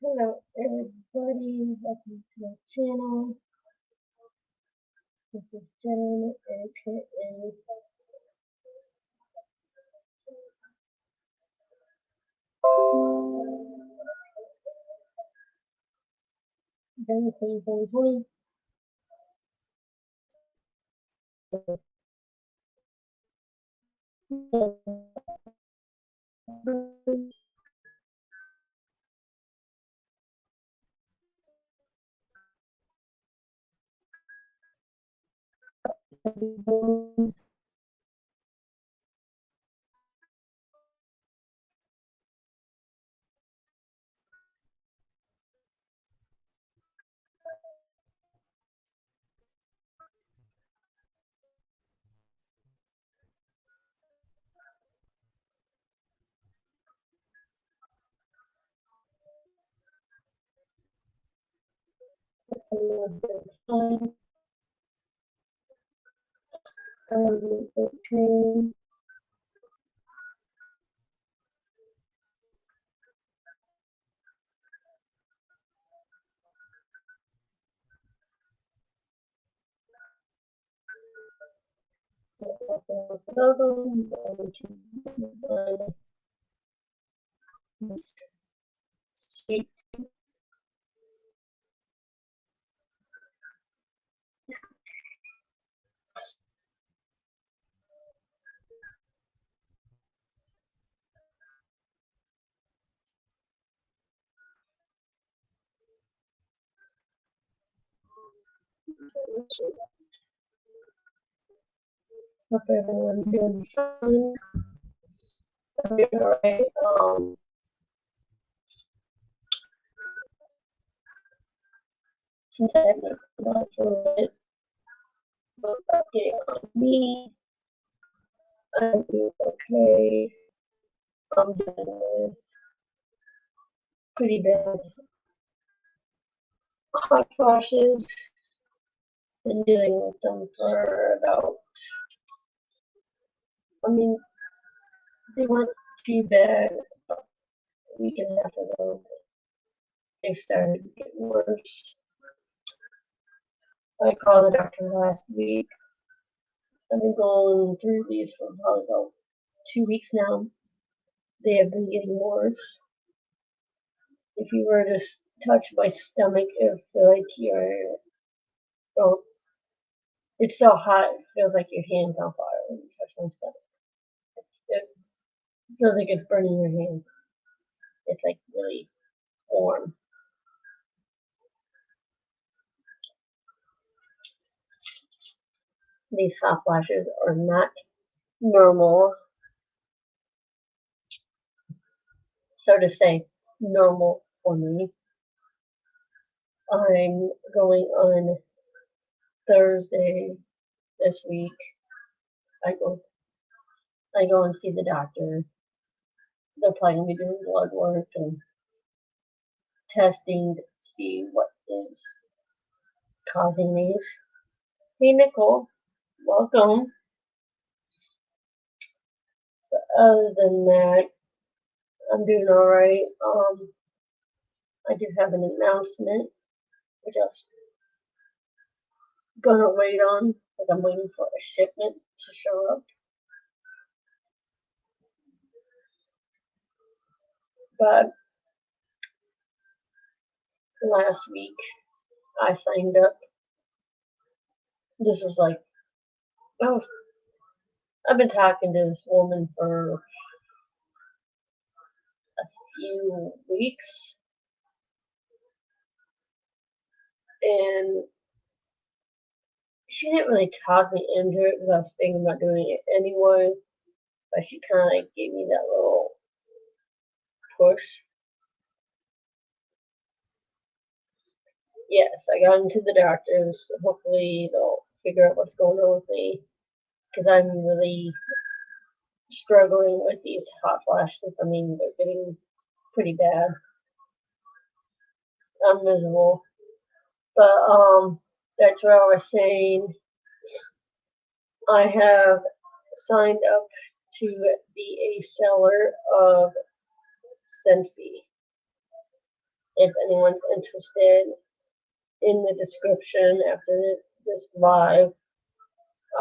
Hello everybody, welcome to my channel. This is Jen, aka Jen 2020. Sweet. Hope everyone's doing fine. I'm doing alright. Since I haven't gone through it, but update on me. I'm doing okay. I'm dealing with pretty bad hot flashes. Been dealing with them for about, I mean, they weren't too bad a week and a half ago. They started getting worse. I called the doctor last week. I've been going through these for probably about 2 weeks now. They have been getting worse. If you were to touch my stomach, it would feel like oh, it's so hot, it feels like your hand's on fire when you touch my stomach. It feels like it's burning your hand. It's like really warm. These hot flashes are not normal, so to say, normal for me. I'm going on Thursday this week. I go I go and see the doctor. They're planning to be doing blood work and testing to see what is causing these. Hey Nicole, welcome. But other than that, I'm doing alright. I do have an announcement which I was gonna wait on because I'm waiting for a shipment to show up. But last week I signed up. This was like, oh, I've been talking to this woman for a few weeks, and she didn't really talk me into it because I was thinking about doing it anyway. But she kind of like gave me that little push. Yes, I got into the doctors. Hopefully they'll figure out what's going on with me because I'm really struggling with these hot flashes. I mean, they're getting pretty bad. I'm miserable. But that's what I was saying. I have signed up to be a seller of scentsy. If anyone's interested, in the description after this live,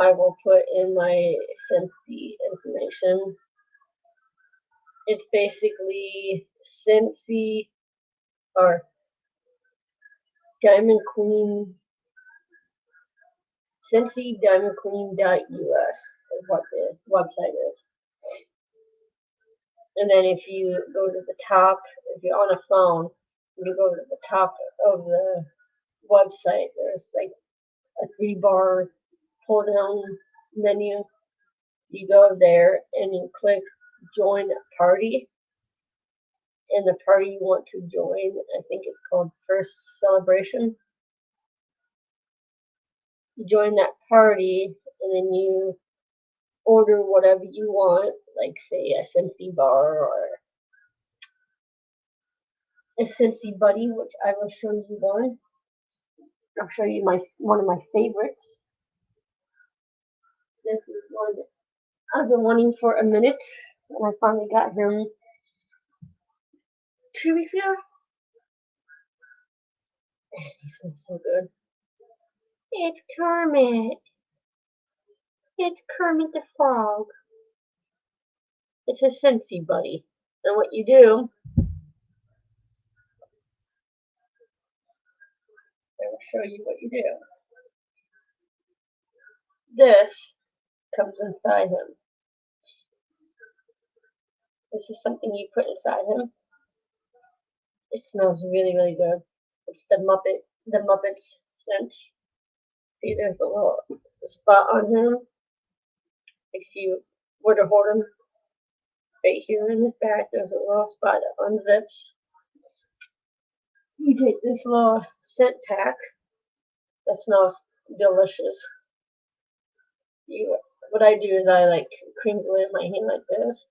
I will put in my scentsy information. It's basically scentsy or Diamond Queen, scentsy-diamondqueen.us is what the website is. And then if you go to the top, if you're on a phone, you go to the top of the website, there's like a 3-bar pull down menu. You go there and you click join party, and the party you want to join, I think it's called First Celebration. You join that party and then you order whatever you want, like say a scentsy bar or a scentsy buddy, which I will show you one. I'll show you one of my favorites. This is one that I've been wanting for a minute, and I finally got him 2 weeks ago. And he smells so good. It's Kermit. It's Kermit the Frog. It's a scentsy buddy. And what you do, I will show you what you do. This comes inside him. This is something you put inside him. It smells really, really good. It's the Muppets scent. See, there's a little spot on him. If you were to hold him right here in his back, there's a little spot that unzips. You take this little scent pack that smells delicious. What I do is I like crinkle it in my hand like this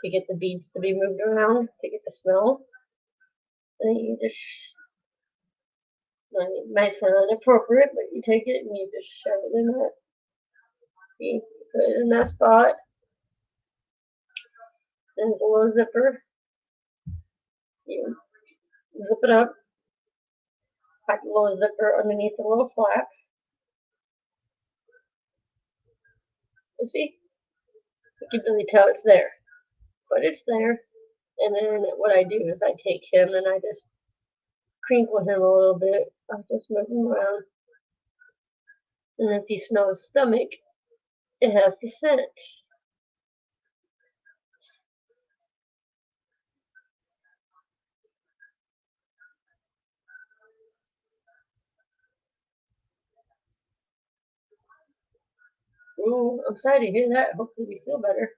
to get the beads to be moved around to get the smell. And you just, it might sound inappropriate, but you take it and you just shove it in there. See, you put it in that spot. Then there's a little zipper. You zip it up. Pack the little zipper underneath the little flap. You see? You can really tell it's there. But it's there. And then what I do is I take him and I just crinkle him a little bit. I just move him around. And if you smell his stomach, it has the scent. Ooh, I'm sorry to hear that. Hopefully you feel better.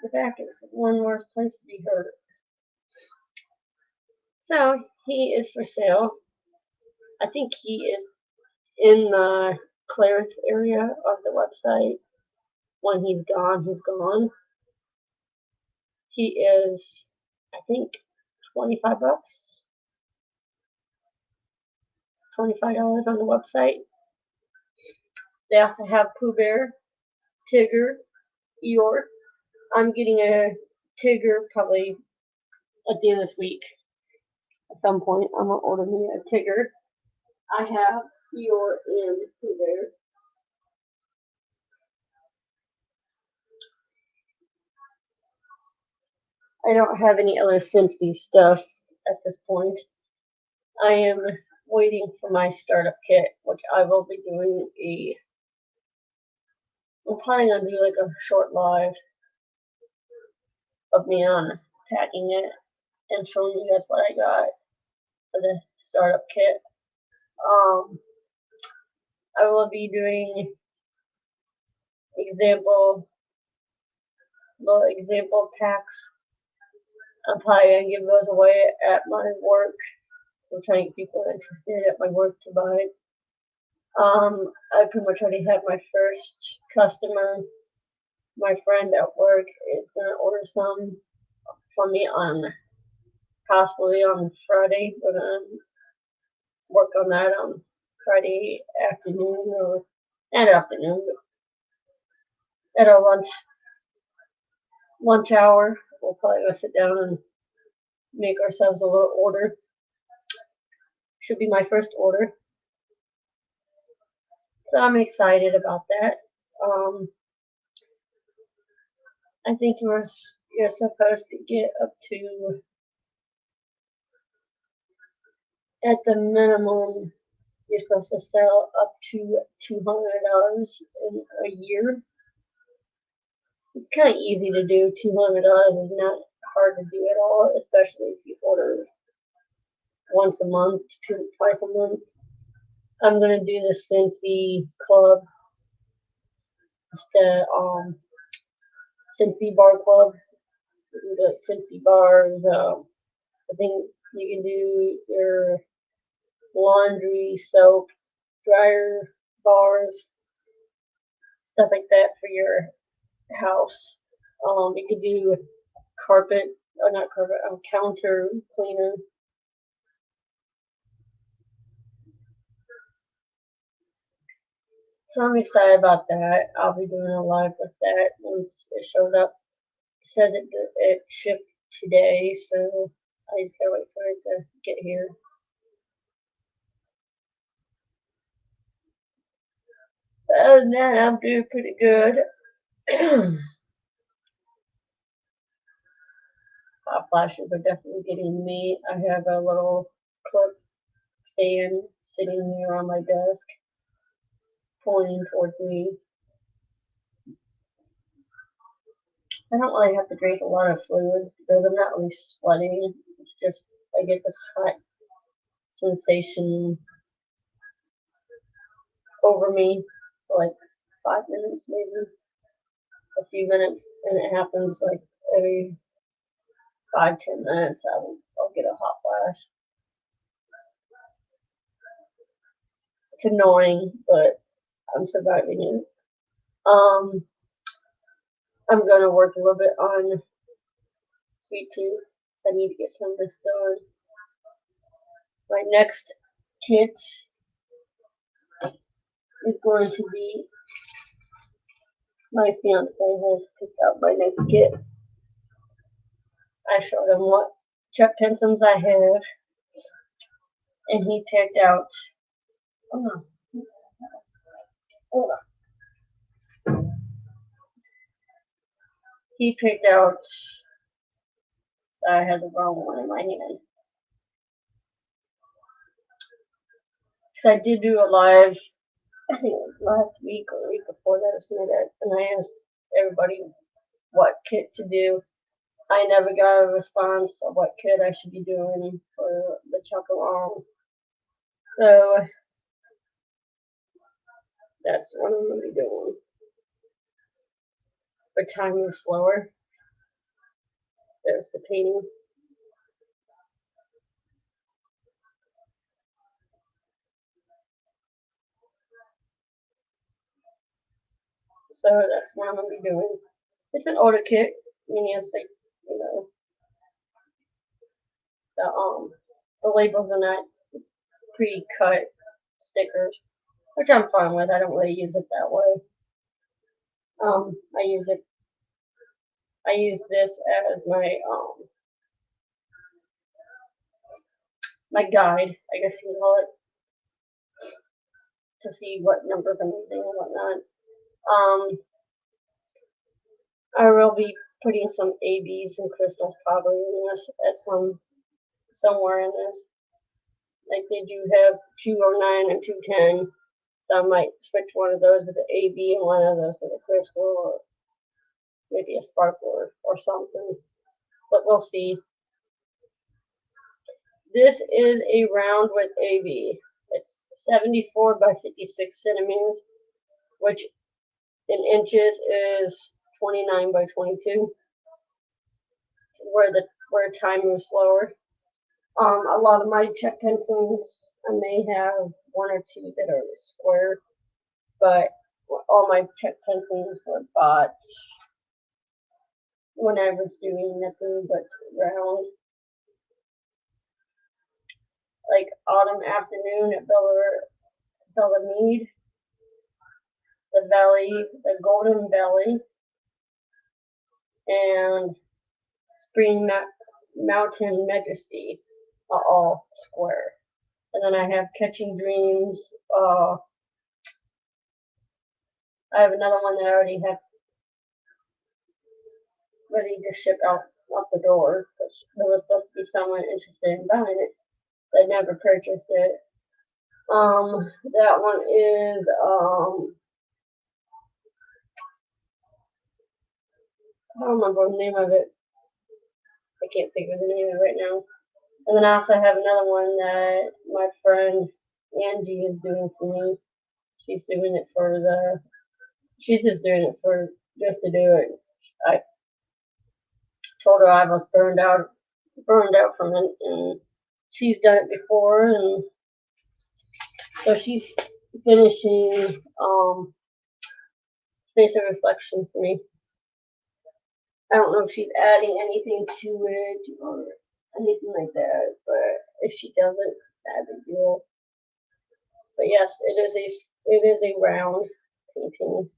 The back is one worse place to be hurt. So, he is for sale. I think he is in the clearance area of the website. When he's gone, he's gone. He is, I think, $25. $25 on the website. They also have Pooh Bear, Tigger, Eeyore. I'm getting a Tigger probably at the end of this week. At some point, I'm gonna order me a Tigger. I have Eeyore and Pooh Bear. I don't have any other Scentsy stuff at this point. I am waiting for my startup kit, which I will be doing I'm probably gonna do like a short live of me unpacking it and showing you guys what I got for the startup kit. I will be doing little example packs. I'm probably gonna give those away at my work. So I'm trying to get people interested at my work to buy. I pretty much already have my first customer. My friend at work is gonna order some for me possibly on Friday. We're gonna work on that on Friday afternoon or not afternoon, but at our lunch hour. We'll probably go sit down and make ourselves a little order. Should be my first order. So I'm excited about that. I think you're supposed to get up to, at the minimum, you're supposed to sell up to $200 in a year. It's kind of easy to do. $200 is not hard to do at all, especially if you order once a month, twice a month. I'm gonna do the scentsy club. It's the scentsy bar club. The scentsy bars. I think you can do your laundry, soap, dryer bars, stuff like that for your house. You could do carpet, or not carpet, counter cleaner. So I'm excited about that. I'll be doing a live with that once it shows up. It says it shipped today, so I just gotta wait for it to get here. But other than that, I'm doing pretty good. Hot flashes are definitely getting me. I have a little clip fan sitting here on my desk, pointing towards me. I don't really have to drink a lot of fluids because I'm not really sweating. It's just I get this hot sensation over me for like 5 minutes, maybe a few minutes, and it happens like every 5-10 minutes. I'll get a hot flash. It's annoying, but I'm surviving it. I'm gonna work a little bit on sweet tooth. So I need to get some of this done. My next kit is going to be, my fiance has picked out my next kit. I showed him what Chuck Pensons I have, and he picked out. Oh no, hold on. He picked out. So I had the wrong one in my hand. So I did do a live, I think it was last week or the week before that or something like that, and I asked everybody what kit to do. I never got a response of what kit I should be doing for the Chuck Along. So that's what I'm going to be doing. For time moves slower. There's the painting. So that's what I'm going to be doing. It's an older kit. I mean, it's like, you know, the labels are not pre-cut stickers, which I'm fine with. I don't really use it that way. I use this as my guide, I guess you can call it, to see what numbers I'm using and whatnot. I will be putting some ABs and crystals probably in this at somewhere in this. Like they do have 209 and 210, so I might switch one of those with an AB and one of those with a crystal, or maybe a sparkler or something. But we'll see. This is a round with AB. It's 74 by 56 centimeters, which in inches is 29 by 22. Where time moves slower. A lot of my Czech pencils, I may have one or two that are square, but all my Czech pencils were bought when I was doing nothing but round. Like Autumn Afternoon at Bellarmide, the Valley, the Golden Valley, and Mountain Majesty are all square. And then I have Catching Dreams. I have another one that I already have ready to ship out the door because there was supposed to be someone interested in buying it that never purchased it. That one is I don't remember the name of it. I can't think of the name of it right now. And then I also have another one that my friend Angie is doing for me. She's doing it for she's just doing it for just to do it. I told her I was burned out from it, and she's done it before, and so she's finishing Space of Reflection for me. I don't know if she's adding anything to it or anything like that, but if she doesn't, that's a big deal. But yes, it is a round painting.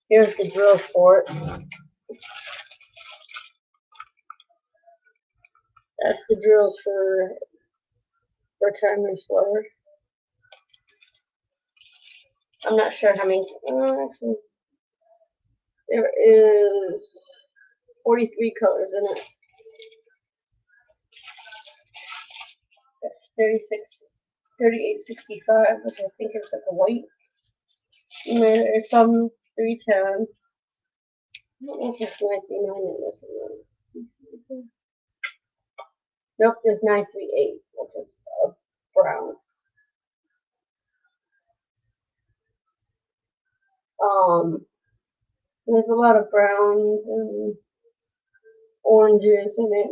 Here's the drills for it. That's the drills for Timer Slower. I'm not sure how many. Actually, there is 43 colors in it. That's 3865, which I think is like a white. And then there's some 310. I don't know if there's 939 in this one. Nope, there's 938, which is a brown. There's a lot of browns and oranges in it.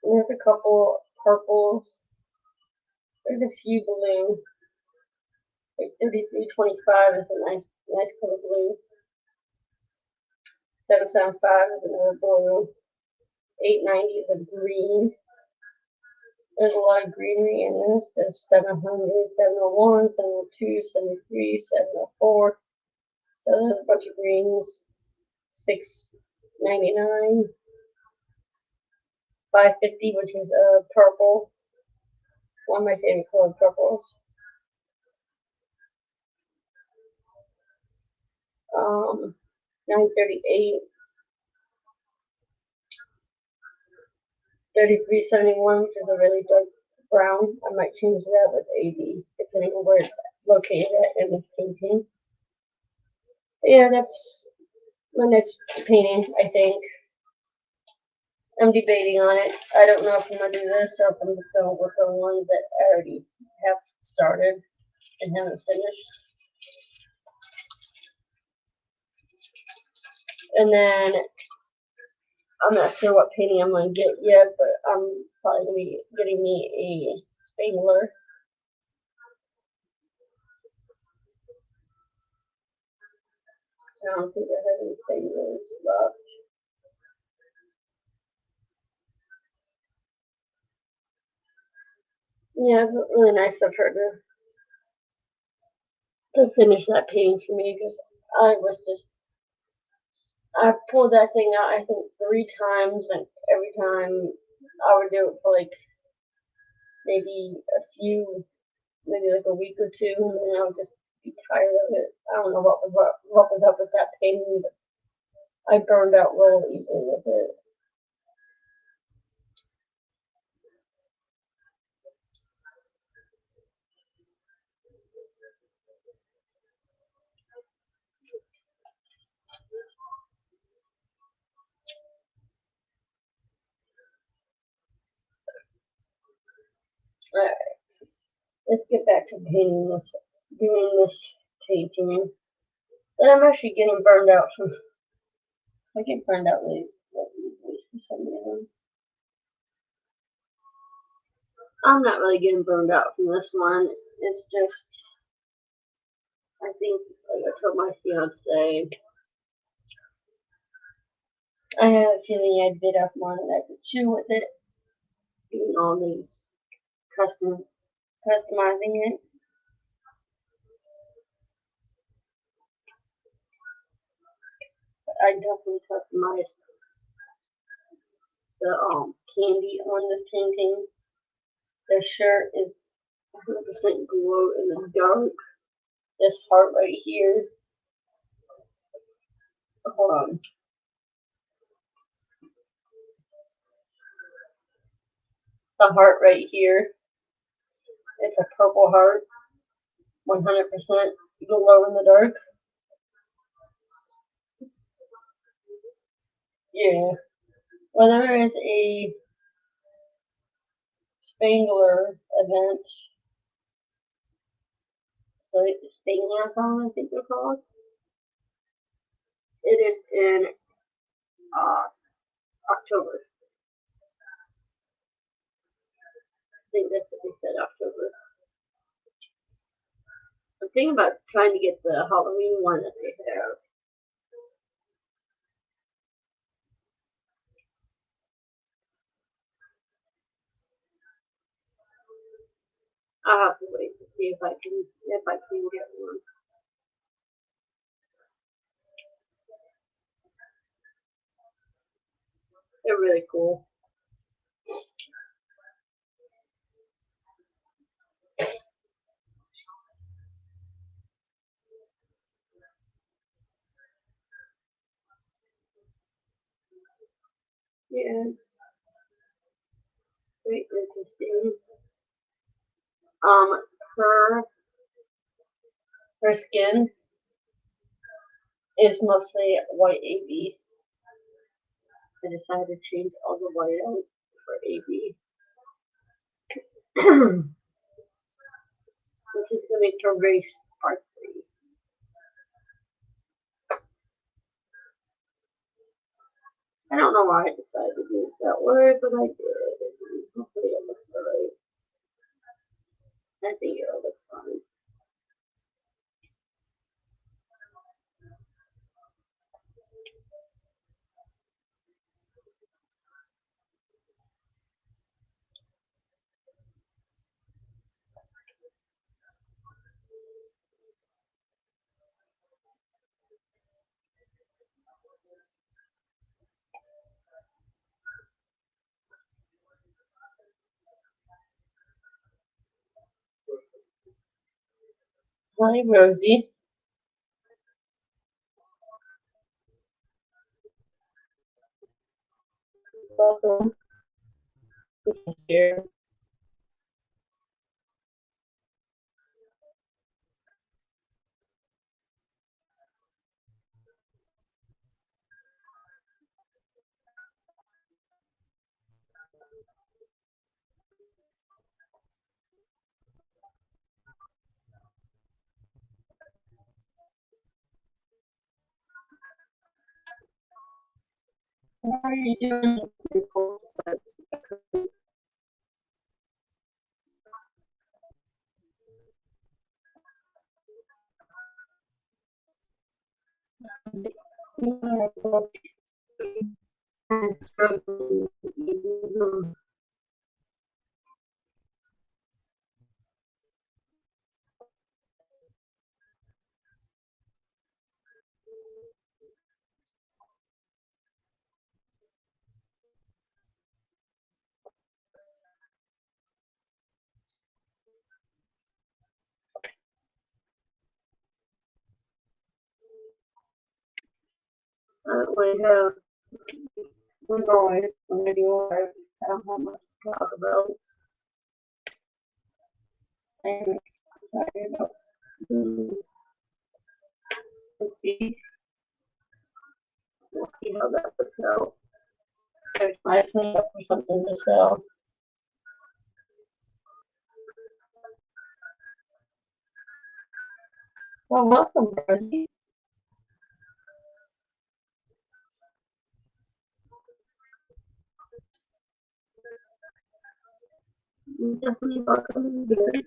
And there's a couple purples. There's a few blue. Like 3325 is a nice color blue. 775 is another blue. 890 is a green. There's a lot of greenery in this. There's 700, 701, 702, 73, 704. So there's a bunch of greens. 699. 550, which is purple. One of my favorite colored purples. 938. 3371, which is a really dark brown. I might change that with AB, depending on where it's located at in the painting. But yeah, that's my next painting, I think. I'm debating on it. I don't know if I'm going to do this or if I'm just going to work on ones that I already have started and haven't finished. And then I'm not sure what painting I'm going to get yet, but I'm probably going to be getting me a spangler. I don't think I have any spanglers left. Yeah, it's really nice of her to finish that painting for me because I pulled that thing out I think 3 times, and every time I would do it for like maybe maybe like a week or two, and then I would just be tired of it. I don't know what was up with that painting, but I burned out real easily with it. Alright, let's get back to doing this painting. And I'm actually getting burned out from. I get burned out really easily for some reason. I'm not really getting burned out from this one. It's just, I think, like I told my fiance, I had a feeling I bit off more than I could chew with it, doing all these customizing it. I definitely customized the candy on this painting. The shirt is 100% glow in the dark. This heart right here. Hold on. The heart right here. It's a purple heart. 100% glow in the dark. Yeah. When there is a Spangler event, the Spangler-thon, I think they're called. It is in October. I think that's what they said, October. I'm thinking about trying to get the Halloween one that they have. I'll have to wait to see if I can get one. They're really cool. Yeah, it's very interesting. Her skin is mostly white AB. I decided to change all the white out for AB. Which is going to make her very sparkly. I don't know why I decided to use that word, but I did. Hopefully it looks alright. I think it'll look fine. Hi, Rosie. Welcome. Here. How are you doing? We have we've always maybe I don't have much to talk about. I'm excited about scentsy. We'll see how that works out. I signed up for something to sell. Well, welcome, Rosie. You're definitely welcome to do it.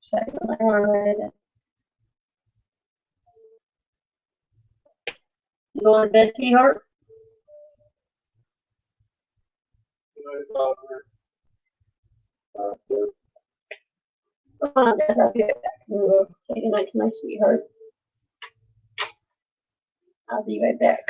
Second one. You going to bed, sweetheart? Come on, Dad, I'll get back. Say goodnight to my sweetheart. I'll be right back.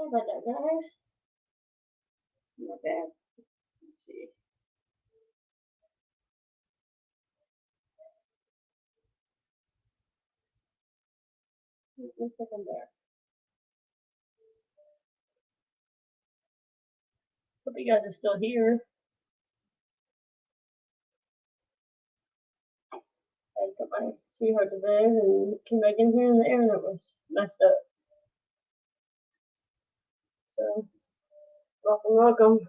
Sorry about that, guys. Not bad. Let's see. Looks like I'm there. Hope you guys are still here. I put my sweetheart to bed and came back in here and the internet was messed up. So, welcome, welcome.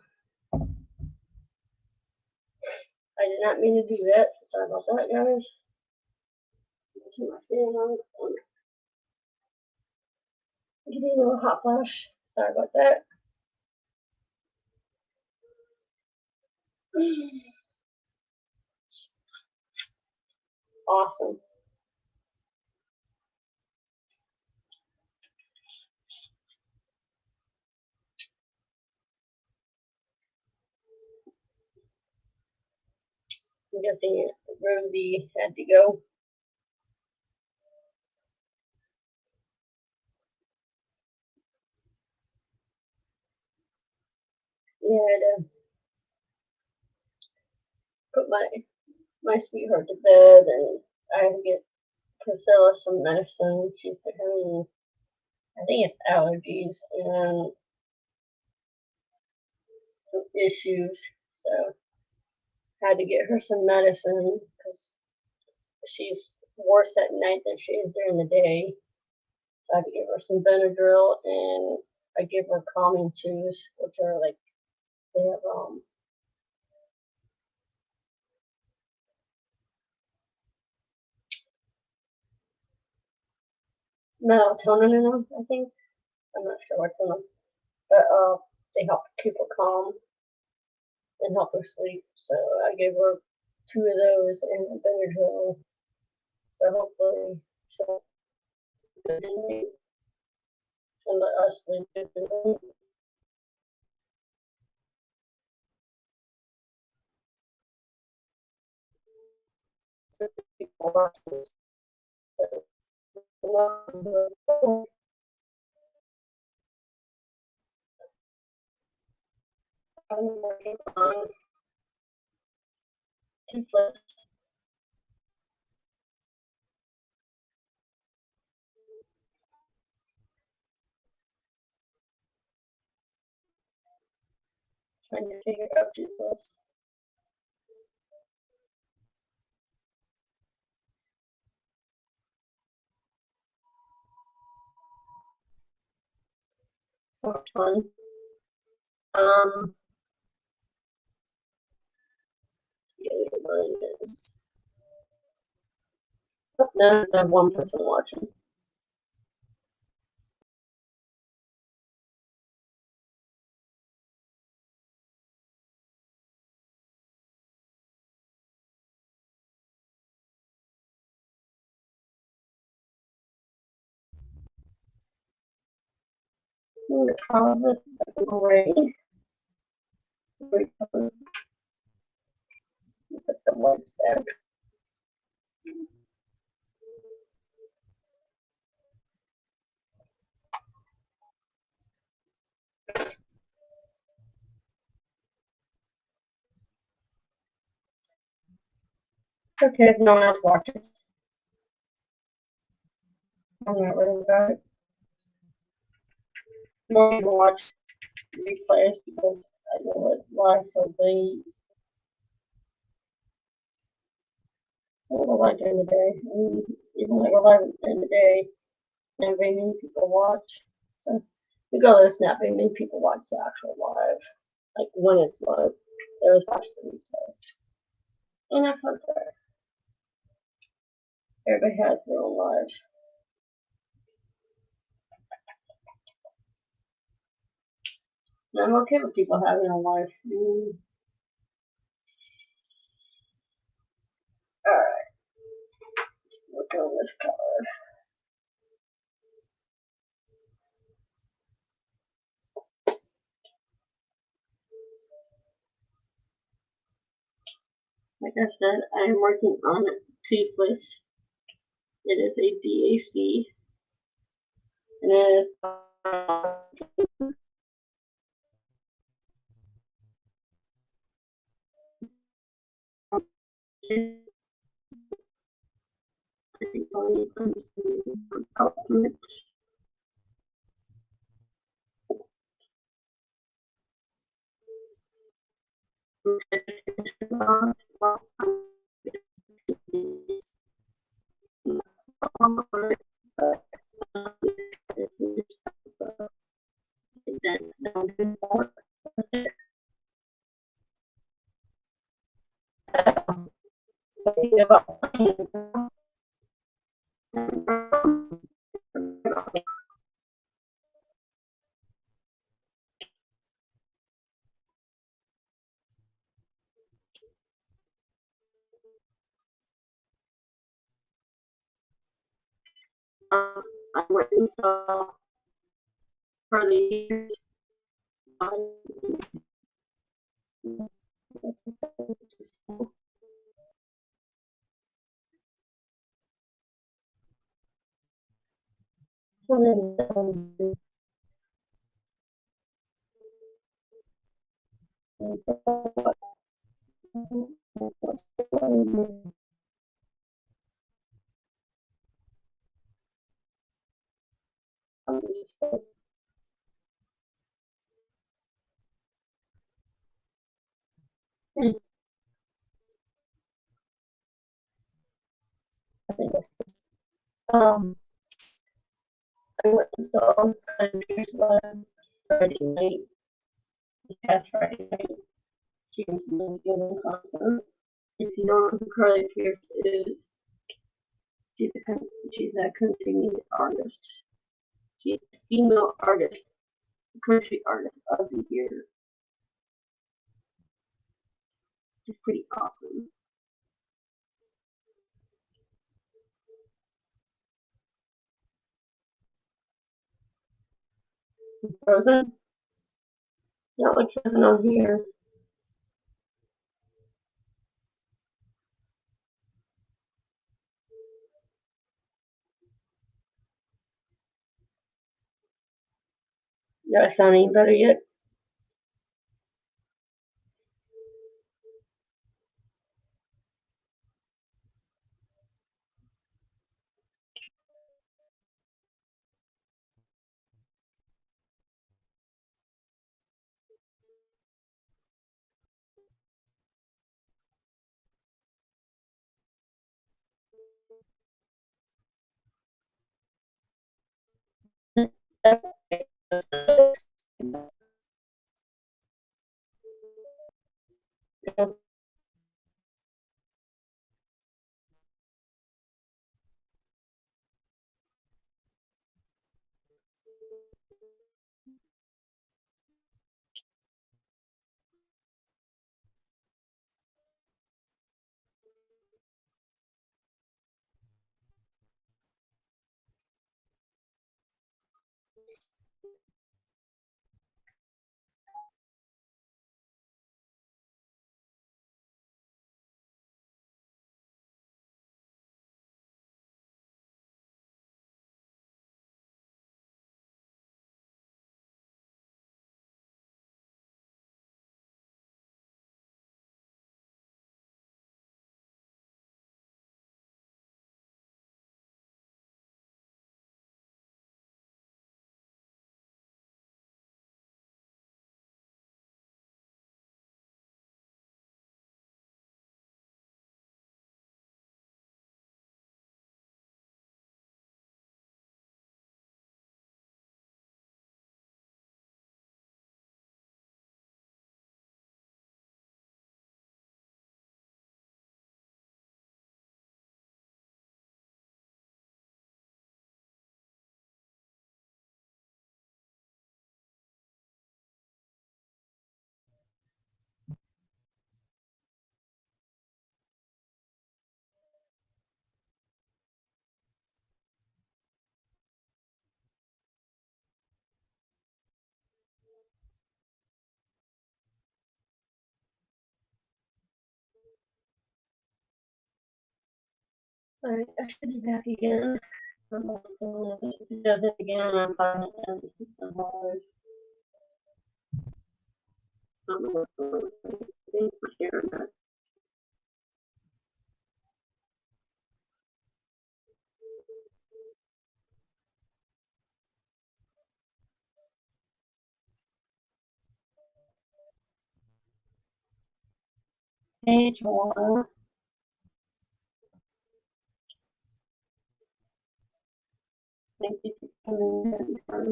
I did not mean to do that. Sorry about that, guys. Turn my fan on. Give me a little hot flash. Sorry about that. Awesome. I'm guessing Rosie had to go. Yeah, I had to put my sweetheart to bed and I had to get Priscilla some medicine. She's been having, I think it's allergies and some issues. So I had to get her some medicine because she's worse at night than she is during the day. So I had to give her some Benadryl and I give her calming chews, which are like they have melatonin in them, I think. I'm not sure what's in them, but they help keep her calm and help her sleep. So I gave her two of those and a Benadryl. So hopefully she'll sleep good tonight and let us sleep good tonight. People watching this. I'm working on toothless. Trying to figure out toothless. So much fun. Um, see what it is. No, I have one person watching. I'm gonna try this already. Put the whites back. Okay, if no one else watches, I'm not worried about it. More people watch replays because I know it live so late. I don't go live during the day. I mean, even when I go live during the day, not very many people watch. So we go to Snap, very many people watch the actual live, like when it's live. They always watch the replay, and that's unfair. Everybody has their own lives. And I'm okay with people having a life. Alright, look at this color. Like I said, I am working on Toothless. It is a DAC, and it is I went and saw for the years. Um, I went and saw Predators Live Friday night, this past Friday night. She was really good in concert. If you don't know who Carly Pierce is, she's a country music artist. She's a female artist, country artist of the year. She's pretty awesome. Frozen? Not like Frozen on here. Do I sound any better yet? Alright, I should be back again. If he does it again, I'm fine with him. I'm bothered. I don't know what's going on with me. Thanks for sharing that. Hey, Joanna. Thank you for coming in and for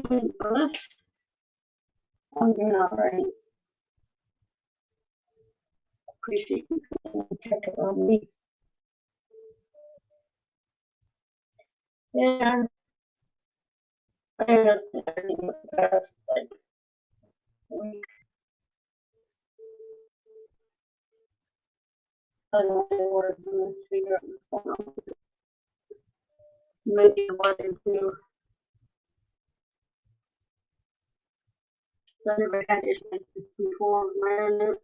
joining us. I'm doing all right. Appreciate you coming and checking on me. Yeah, I understand everything with the past, like, week. I don't know where I'm going to figure out what's going on. Maybe one and two. I never had issues like this before. Wearing it.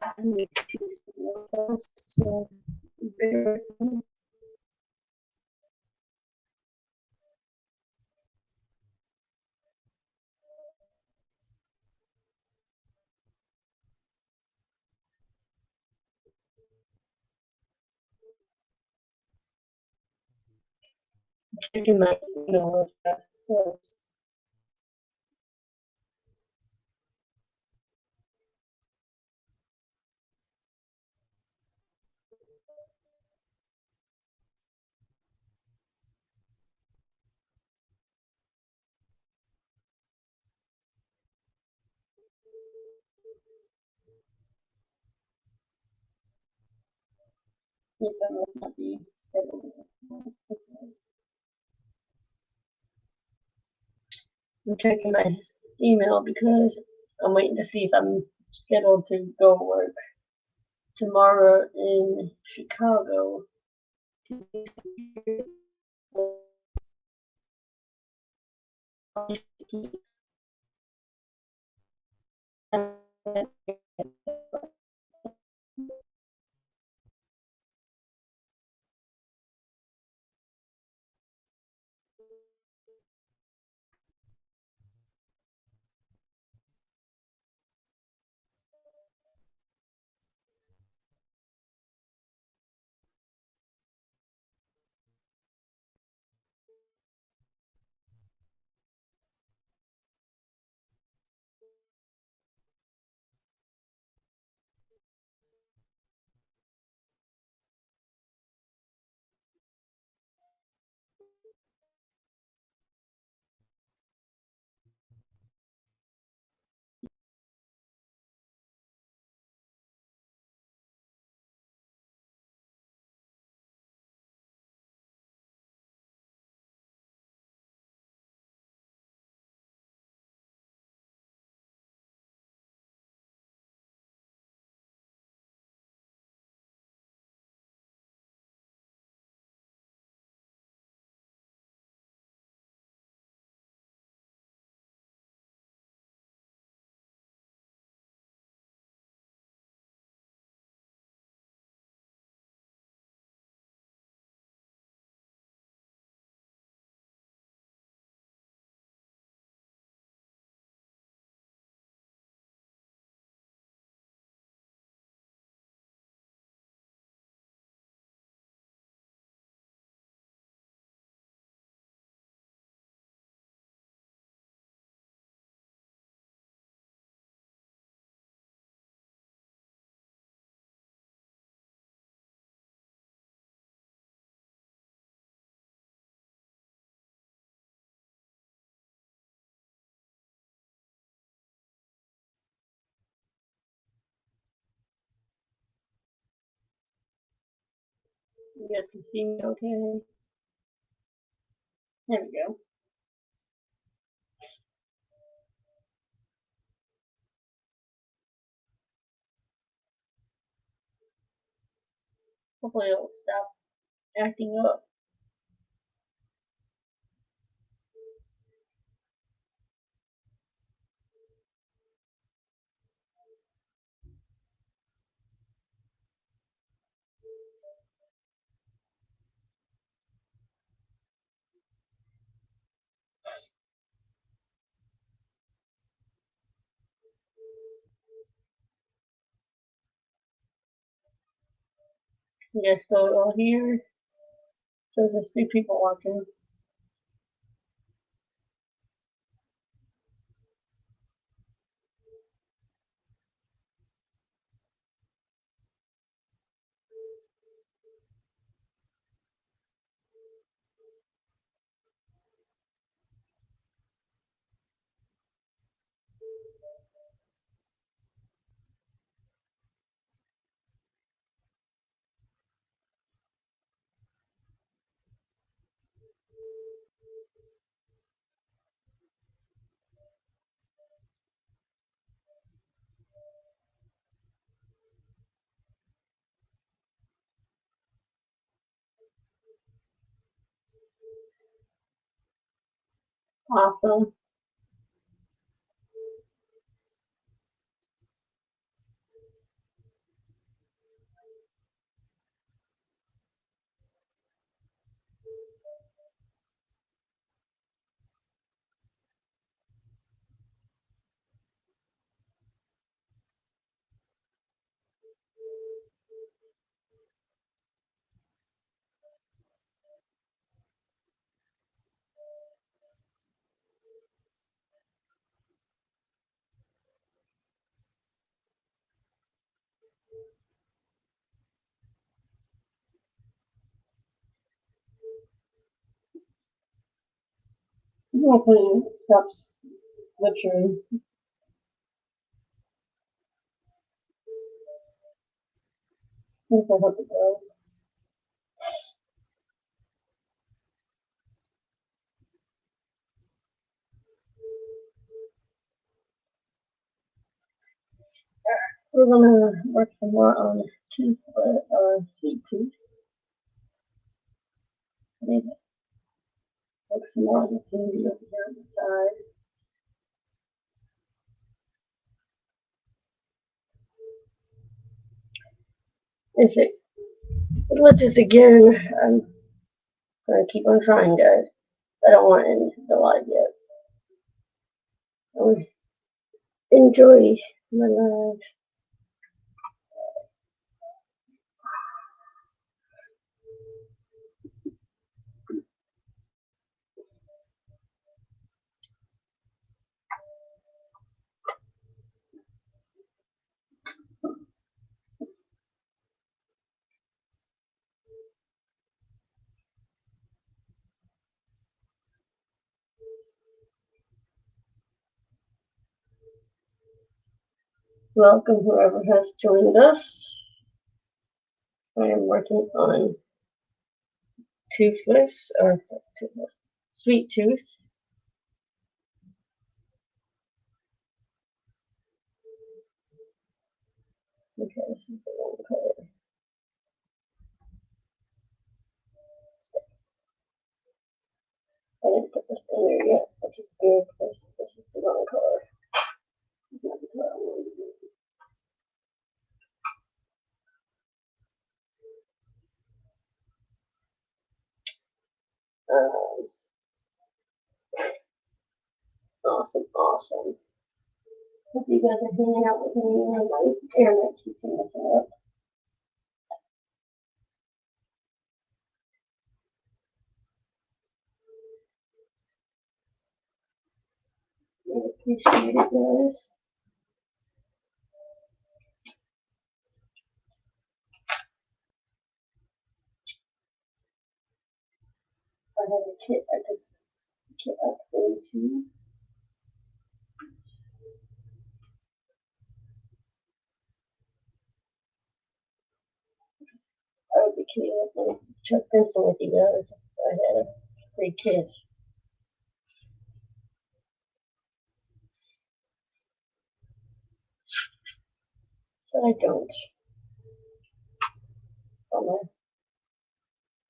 I need to do something else. So, bear with me. Checking my email address first. If I must not be scheduled. I'm checking my email because I'm waiting to see if I'm scheduled to go work tomorrow in Chicago. You guys can see me okay? There we go. Hopefully it'll stop acting up. You guys still all here? So there's 3 people watching. Awesome. Hopefully it stops butchering. I hope it does. We're gonna work some more on tooth, sweet tooth. Maybe work some more on the candy over here on the side. If it glitches again, I'm gonna keep on trying, guys. I don't want to end the live yet. Enjoy my live. Welcome whoever has joined us. I am working on toothless or toothless, sweet tooth. Okay, this is the one color. I didn't put this in there yet, which is good because this is the wrong color. Not the color I wanted to use. Awesome. Hope you guys are hanging out with me and my internet keeps messing up. I appreciate it, guys. I have a kit. I could kit up into. I would be kidding if I Chuck Benson with you guys. I had a free kit. But I don't. On my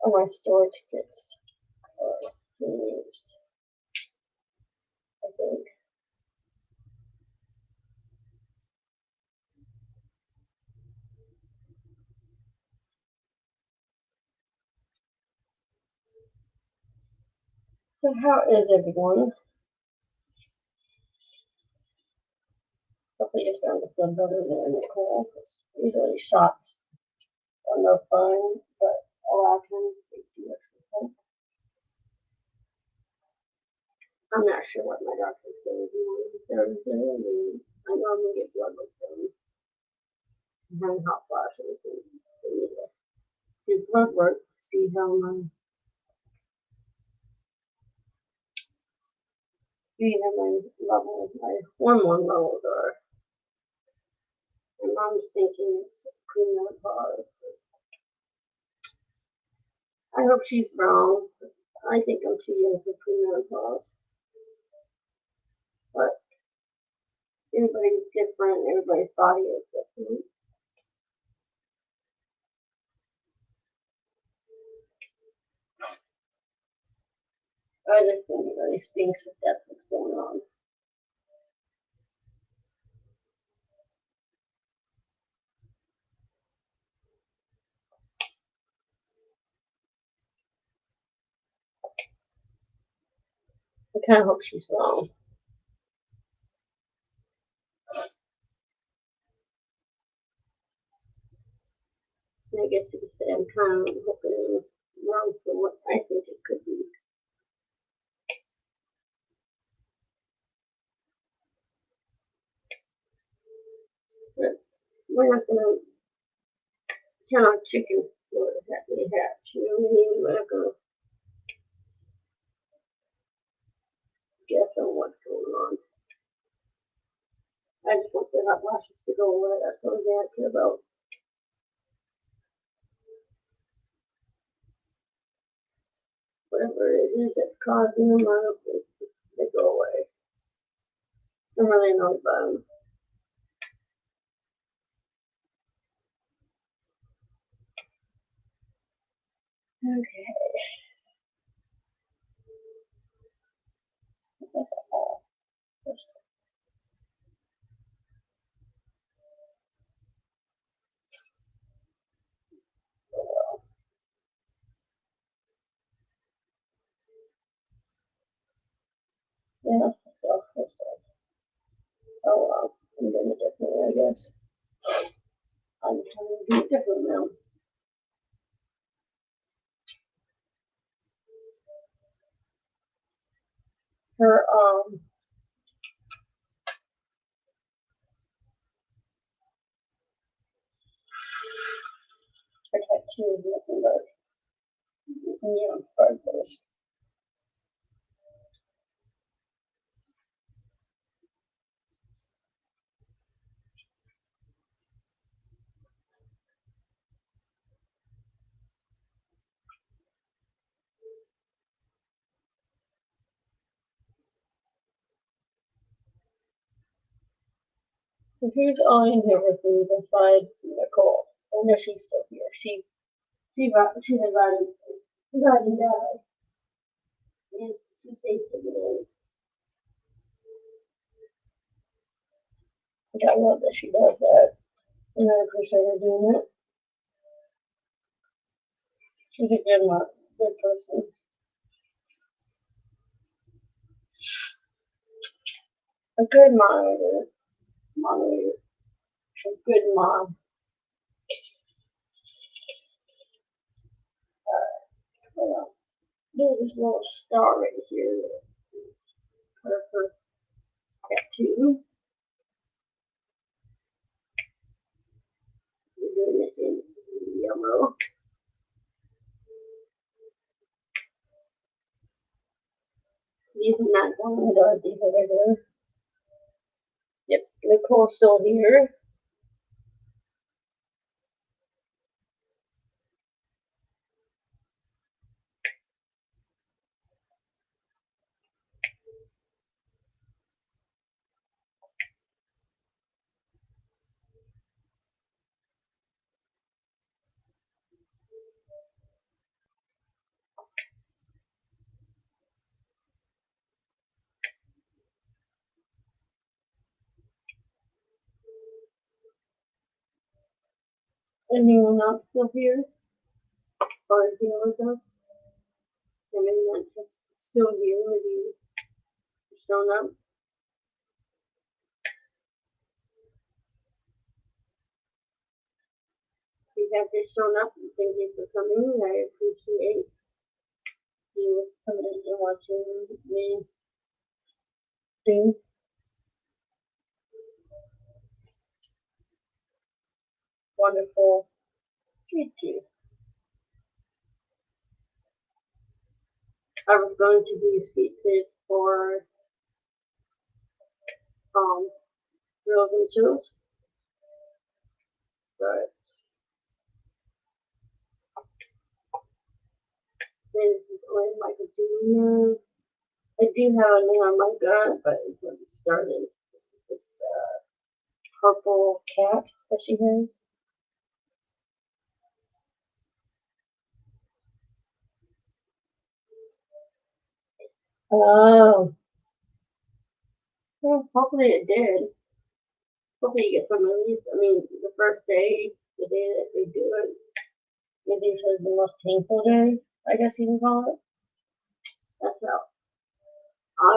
Oh, my storage kits are being used, I think. So how is everyone? Hopefully you're starting to feel better than Nicole, because usually shots are no fun, but a lot of times they do actually help. I'm not sure what my doctor's going to do on Thursday. I know I'm going to get blood work done. I'm having hot flashes, and they need to do blood work to see how my levels, my hormone levels are. And mom's thinking it's premenopause. I hope she's wrong. I think I'm too young for premenopause. But everybody's different. Everybody's body is different. I just think it really stinks that that's what's going on. I kind of hope she's wrong. And I guess you could say I'm kind of hoping wrong for what I think it could be. But we're not going to count our chickens before they hatch. You know what I mean? We're not going to guess on what's going on. I just want the hot flashes to go away. That's all I care about. Whatever it is that's causing them, I hope they go away. I'm really annoyed by them. Okay. That's all. That's well. Yeah, that's the stuff. That's stuff. Oh well. I'm doing it differently, I guess. I'm trying to do it different now. Her her tattoo is nothing but neon sparklers. So who's all in here with me besides Nicole? I know she's still here. She invited Dad. Yes, she stays today. Which I love that she does that. And I appreciate her doing it. She's a good person. A good moderator, a good mom. Well, there's this little star right here. It's her tattoo. We're doing it in yellow. These are not diamond, these are regular. Yep, Nicole's still here. anyone not still here or here with us? Or maybe not just still here, maybe shown up. If you have just shown up, thank you for coming. I appreciate you coming and watching me do wonderful sweet tea. I was going to do sweet tea for girls and chills, but this is only my computer. I do have a name on my gun, but it's already started. It's the purple cat that she has. Oh, well, hopefully it did. Hopefully you get some relief. I mean, the first day, the day that they do it, is usually the most painful day, I guess you can call it. That's how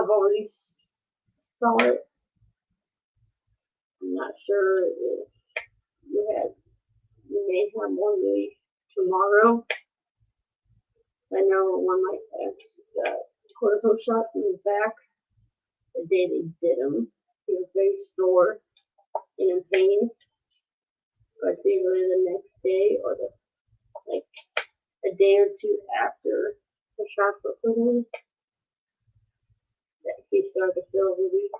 I've always saw it. I'm not sure if you may have more relief tomorrow. I know one of my ex got cortisone shots in his back the day they did him. He was very sore and in pain, but it's usually the next day or like a day or two after the shots were put in that he started to feel relief.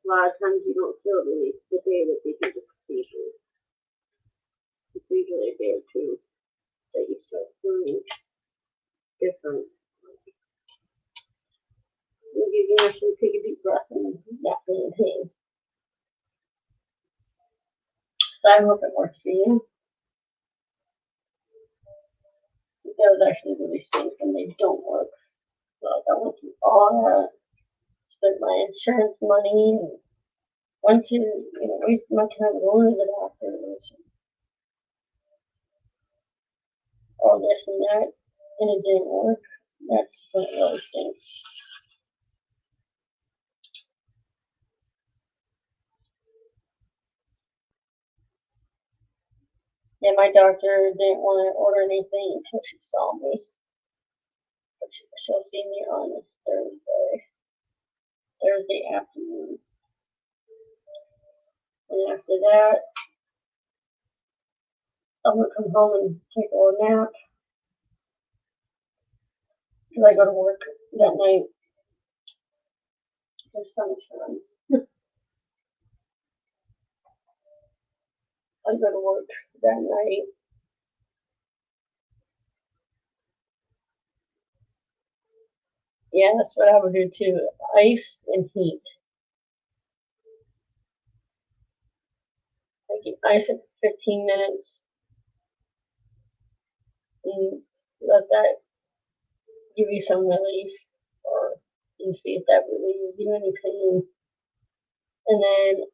A lot of times you don't feel relief the day that they do the procedure. It's usually a day or two that you start feeling different. Maybe you can actually take a deep breath and not feel in pain. So I hope it works for you. So those actually really stink when they don't work. So I went through all that, spent my insurance money, and went to, wasted my time going to the doctors, and all this and that, and it didn't work. That's when it really stinks. Yeah, my doctor didn't want to order anything until she saw me. But she'll see me on Thursday afternoon. And after that, I'm going to come home and take a little nap. Because I go to work that night. There's so much fun. I go to work that night. Yeah, that's what I would do too. Ice and heat. I keep ice it for 15 minutes and let that give you some relief, or you see if that relieves you any pain. And then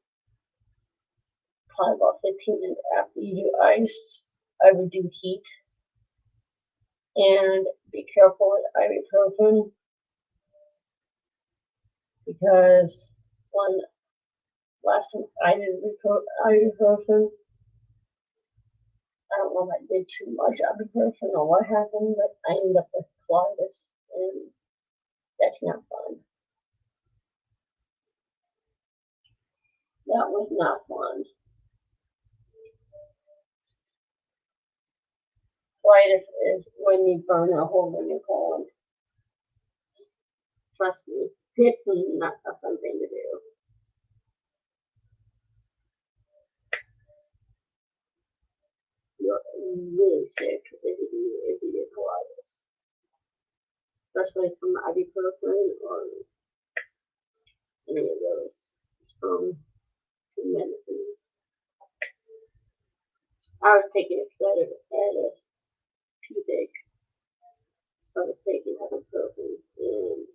probably about 15 minutes after you do ice, I would do heat. And be careful with ibuprofen, because when last time I did ibuprofen, I don't know if I did too much ibuprofen or what happened, but I ended up with colitis, and that's not fun. That was not fun. Colitis is when you burn a hole in your colon. Trust me, it's not a fun thing to do. You're really sick if you get colitis, especially from ibuprofen or any of those medicines. I was taking it because I had a toothache. I was taking ibuprofen, and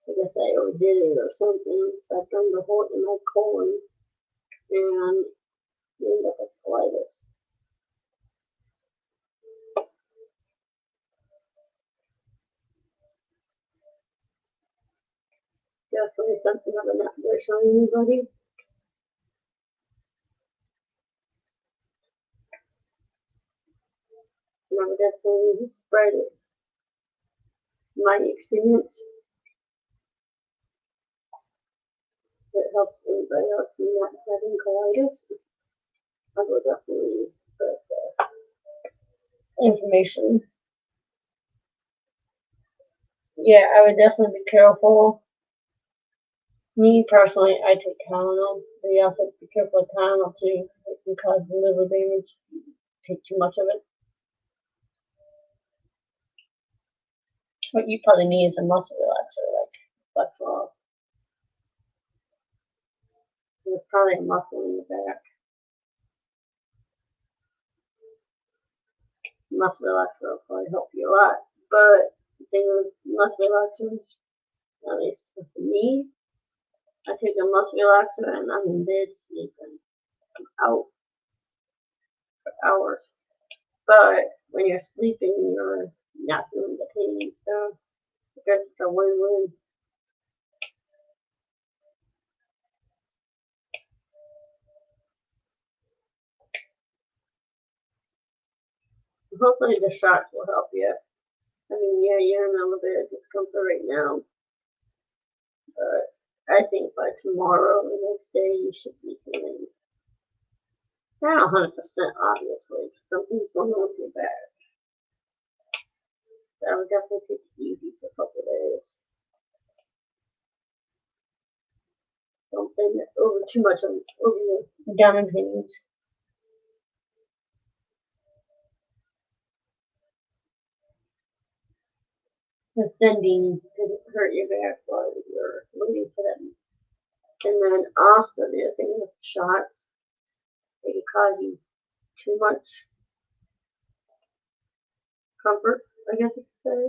I guess I overdid it or something. So I burned a hole in my colon and ended up with colitis. Definitely something I would not wish on anybody. And I would definitely spread it. My experience, it helps anybody else from not having colitis. I would definitely spread the information. Yeah, I would definitely be careful. Me personally, I take Tylenol, but you also have to be careful with Tylenol too, because it can cause liver damage if you take too much of it. What you probably need is a muscle relaxer, like Flexol. There's probably a muscle in the back. Muscle relaxer will probably help you a lot. But the thing with muscle relaxers, at least for me, I take a muscle relaxer and I'm in bed sleeping. I'm out for hours. But when you're sleeping, you're not feeling the pain. So I guess it's a win-win. Hopefully the shots will help you. I mean, yeah, you're in a little bit of discomfort right now, but I think by tomorrow, the next day, you should be feeling not 100%, obviously. Something's going on with your back. So I would definitely take it easy for a couple of days. Don't bend over too much over your abdomen pains. The bending didn't hurt your back while you're waiting for them. And then also the other thing with shots, they can cause you too much comfort, I guess you could say.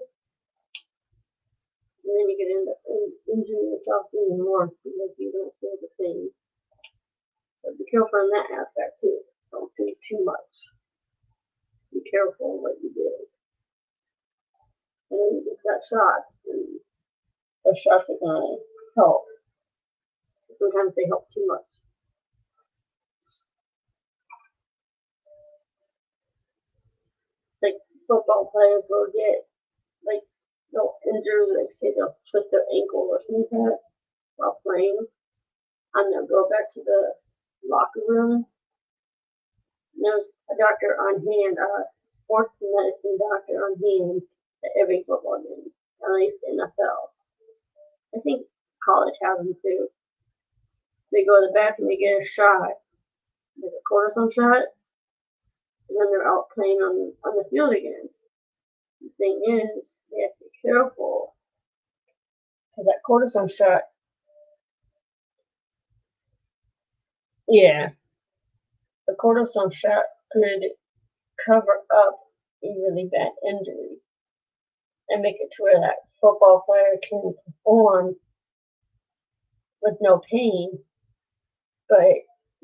And then you could end up injuring yourself even more because you don't feel the pain. So be careful in that aspect too. Don't do too much. Be careful what you do. And then you just got shots, and those shots are gonna help. Sometimes they help too much. It's like football players will get like they'll injure, like say they'll twist their ankle or something like that while playing, and they'll go back to the locker room. And there's a doctor on hand, a sports medicine doctor on hand at every football game, at least NFL. I think college has them too. They go to the back and they get a shot, like a cortisone shot, and then they're out playing on the field again. The thing is, they have to be careful because that cortisone shot, yeah, the cortisone shot could cover up a really bad injury and make it to where that football player can perform with no pain, but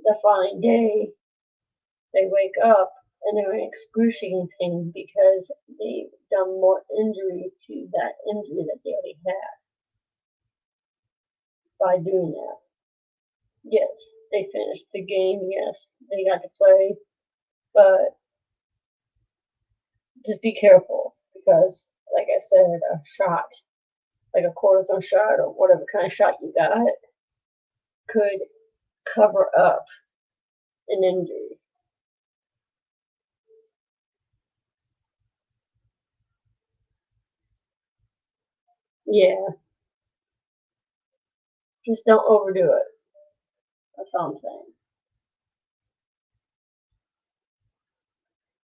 the following day they wake up and they're in excruciating pain because they've done more injury to that injury that they already had by doing that. Yes, they finished the game. Yes, they got to play, but just be careful because, like I said, a shot, like a cortisone shot or whatever kind of shot you got, could cover up an injury. Yeah, just don't overdo it. That's all I'm saying.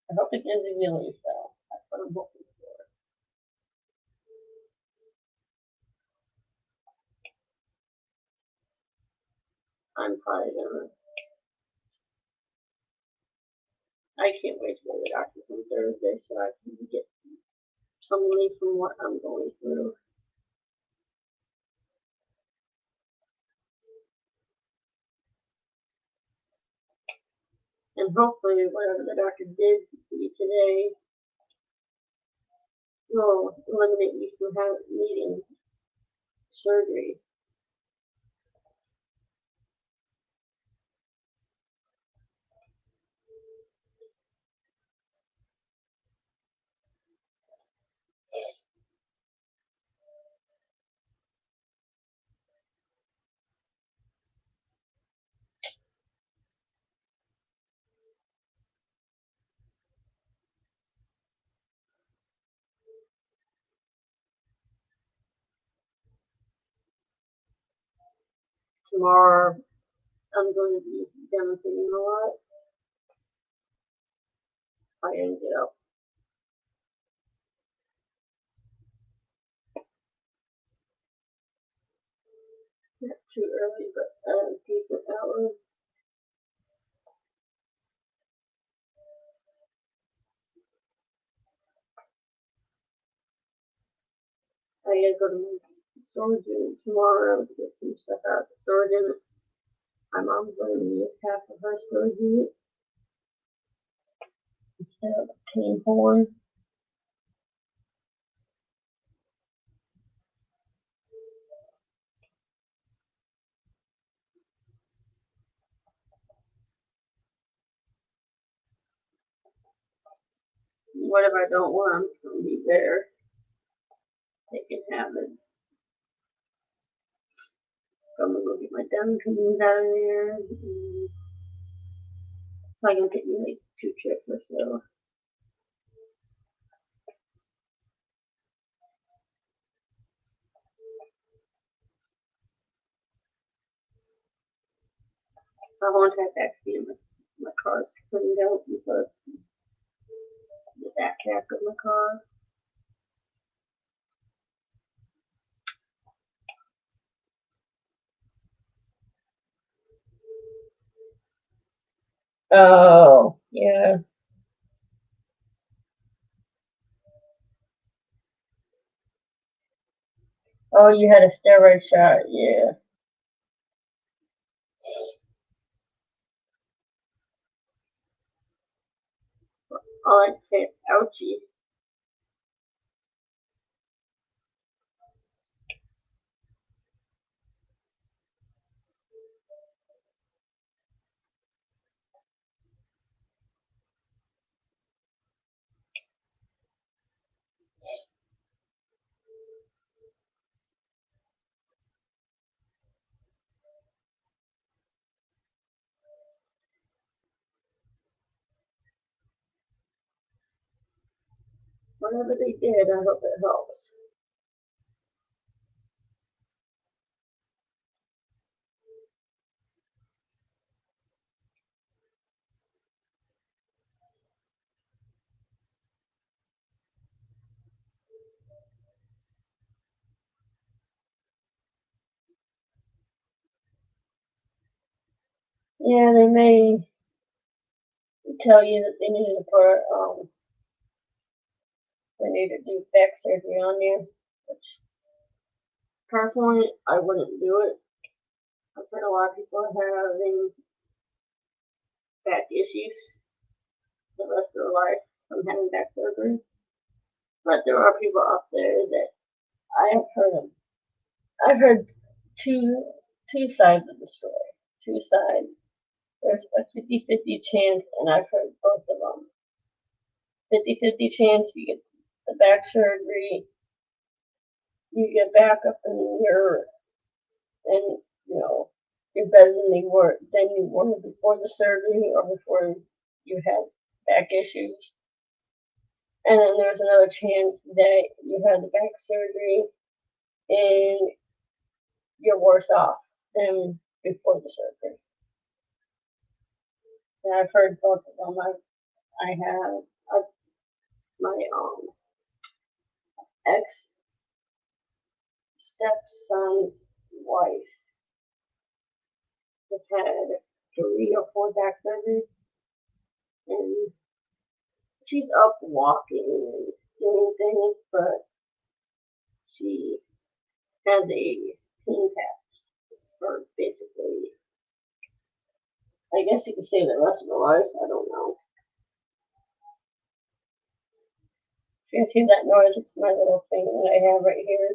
I hope it gives you relief, though. That's what I'm hoping for. I'm probably gonna. I can't wait to go to the doctor's on Thursday so I can get some relief from what I'm going through. And hopefully whatever the doctor did to you today will eliminate you from needing surgery. Tomorrow I'm going to be demonstrating a lot. I didn't get up. Not too early, but a decent hour. I gotta go to my storage unit tomorrow to get some stuff out of the storage unit. My mom's going to use half of her storage unit instead of paying for one. Whatever I don't want, I'm just going to be there. They can have it. So I'm going to go get my done cleanings out of there. It's probably going to take me like 2 trips or so. I won't have to actually my car's cleaned out, and so it's the back half of my car. Oh, yeah. Oh, you had a steroid shot, yeah. All I'd say is ouchie. Whatever they did, I hope it helps. Yeah, they may tell you that they need to put, they need to do back surgery on you. Which, personally, I wouldn't do it. I've heard a lot of people having back issues the rest of their life from having back surgery. But there are people out there that I have heard of. I've heard two sides of the story. Two sides. There's a 50-50 chance, and I've heard both of them. 50-50 chance you get the back surgery, you get back up and you're better than you were before the surgery or before you had back issues. And then there's another chance that you had the back surgery and you're worse off than before the surgery. And I've heard both of them. I have my ex stepson's wife has had 3 or 4 back surgeries, and she's up walking and doing things, but she has a pain patch for basically I guess you could say the rest of her life. I don't know. If you hear that noise, it's my little thing that I have right here.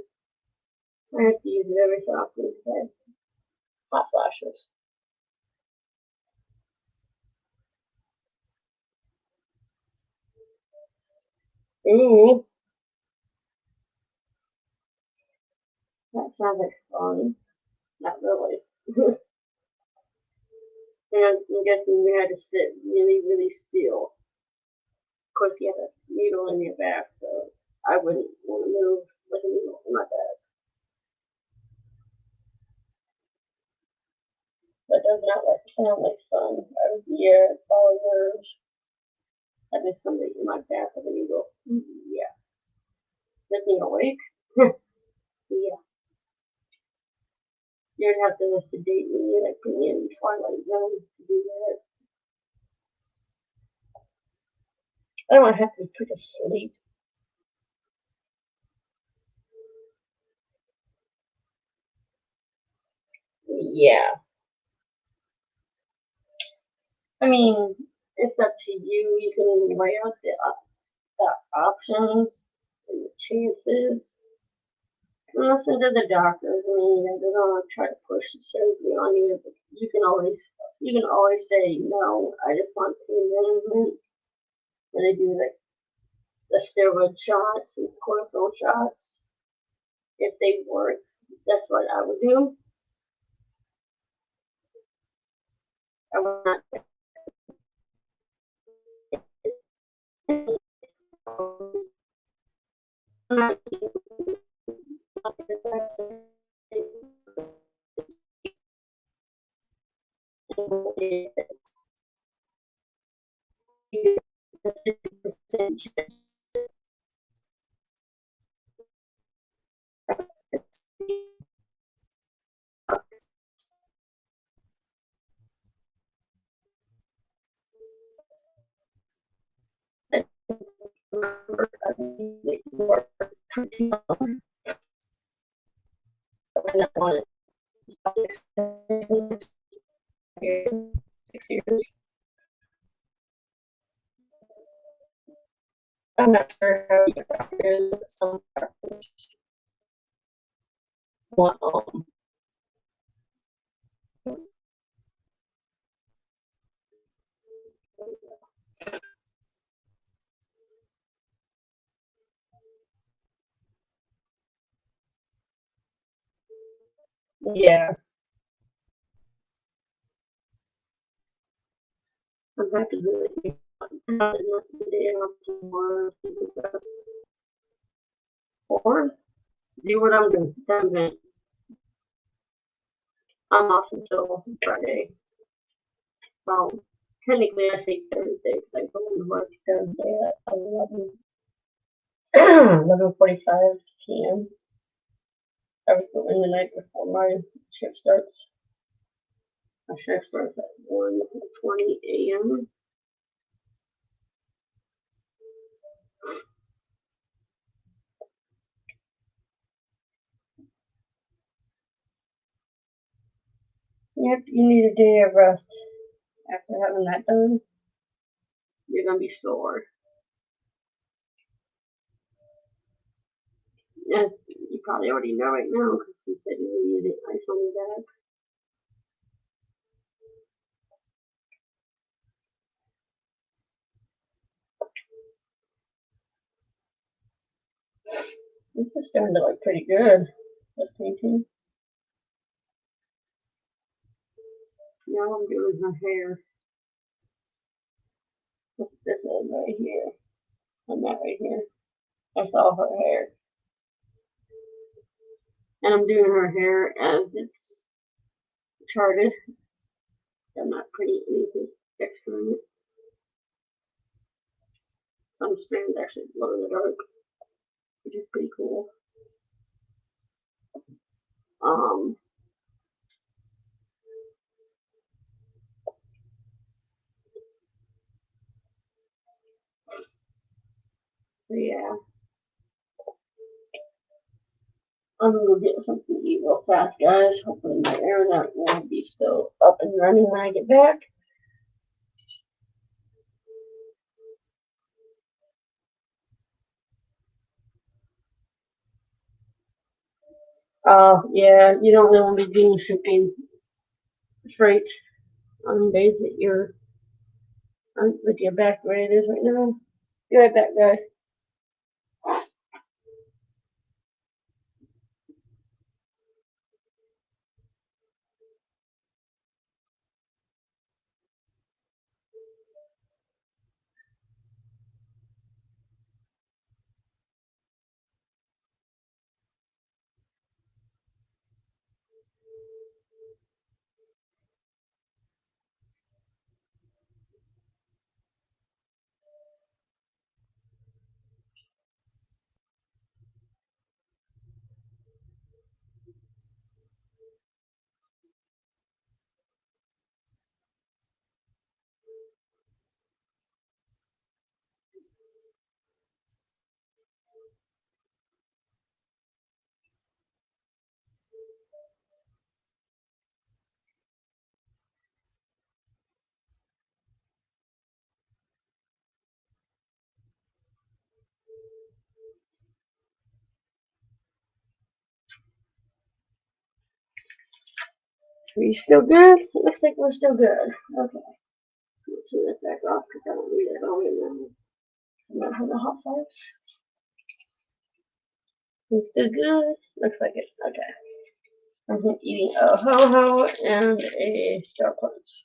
I have to use it every so often because I have hot flashes. Ooh, that sounds like fun. Not really. And I'm guessing we had to sit really, really still. Of course, you have a needle in your back, so I wouldn't want to move with a needle in my back. That does not like sound like fun. I would be all nerves. Having somebody in my back with a needle. Yeah. Make me awake? Yeah. You'd have to sedate me, like put me in the Twilight Zone to do that. I don't want to have to be put to sleep. Yeah. I mean, it's up to you. You can weigh out the options and the chances. And listen to the doctors. I mean, they're gonna try to push the surgery on you, but you can always say no. I just want pain management. And they do like the steroid shots and cortisone shots. If they work, that's what I would do. I would not six years. I'm not sure how your doctor is, but some doctors want yeah. I'm happy to really not the day after tomorrow to the best. Or do what I'm doing. I'm off until Friday. Well, technically I say Thursday because I go into work Thursday at 11:45 p.m. I was going the night before my shift starts. My shift starts at 1:20 a.m. Yep, you need a day of rest after having that done. You're gonna be sore. Yes, you probably already know right now because you said you needed ice on your back. This is starting to look pretty good. This painting. Now I'm doing her hair. This is right here. And that right here. That's all her hair. And I'm doing her hair as it's charted. I'm not putting anything extra in it. Some strands actually glow in the dark, which is pretty cool. Um, so yeah. I'm gonna go get something to eat real fast, guys. Hopefully my internet will be still up and running when I get back. Yeah, you don't really want to be doing shipping freight on days that you're with your back the way it is right now. Be right back, guys. Are you still good? Looks like we're still good. Okay. Let's turn this back off because I don't need it on right now. I'm not having a hot flash. It's still good. Looks like it. Okay. I'm eating a ho-ho and a Star Punch.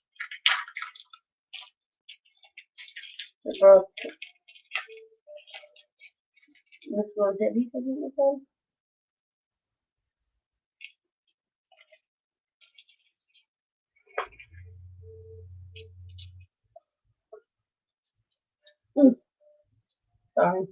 They're both Miss Little Debbie's, I think they said. Sorry.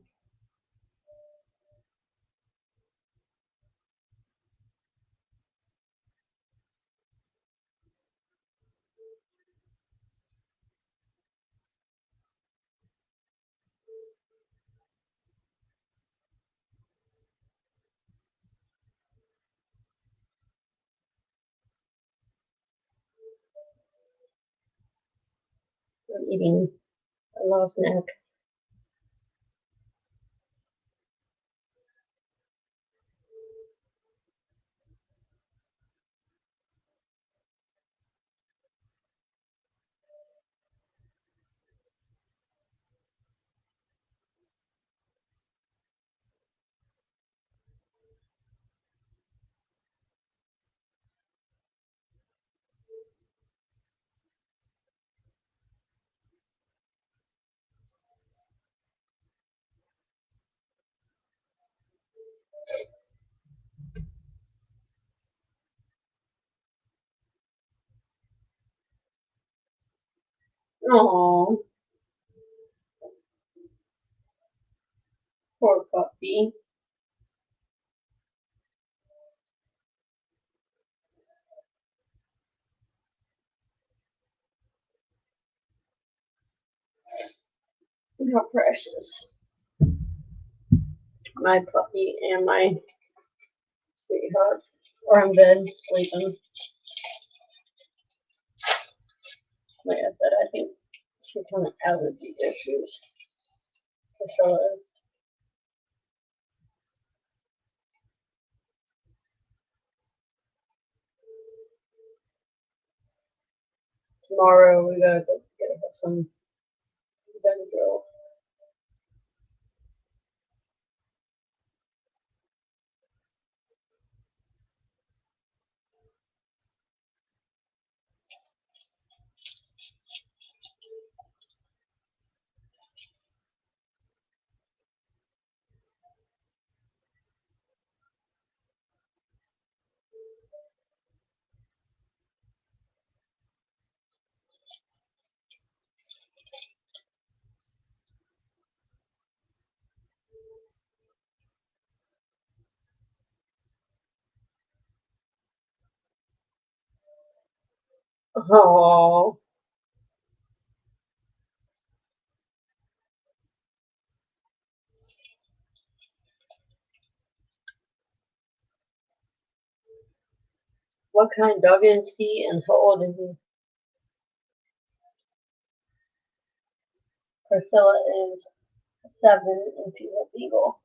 I'm eating a little snack. Oh, poor puppy. How precious. My puppy and my sweetheart are in bed sleeping. Like I said, I think she's having allergy issues. Priscilla is. Tomorrow we gotta go get her some Benadryl. Oh, what kind of dog is he and how old is he? Priscilla is 7 and she's a beagle.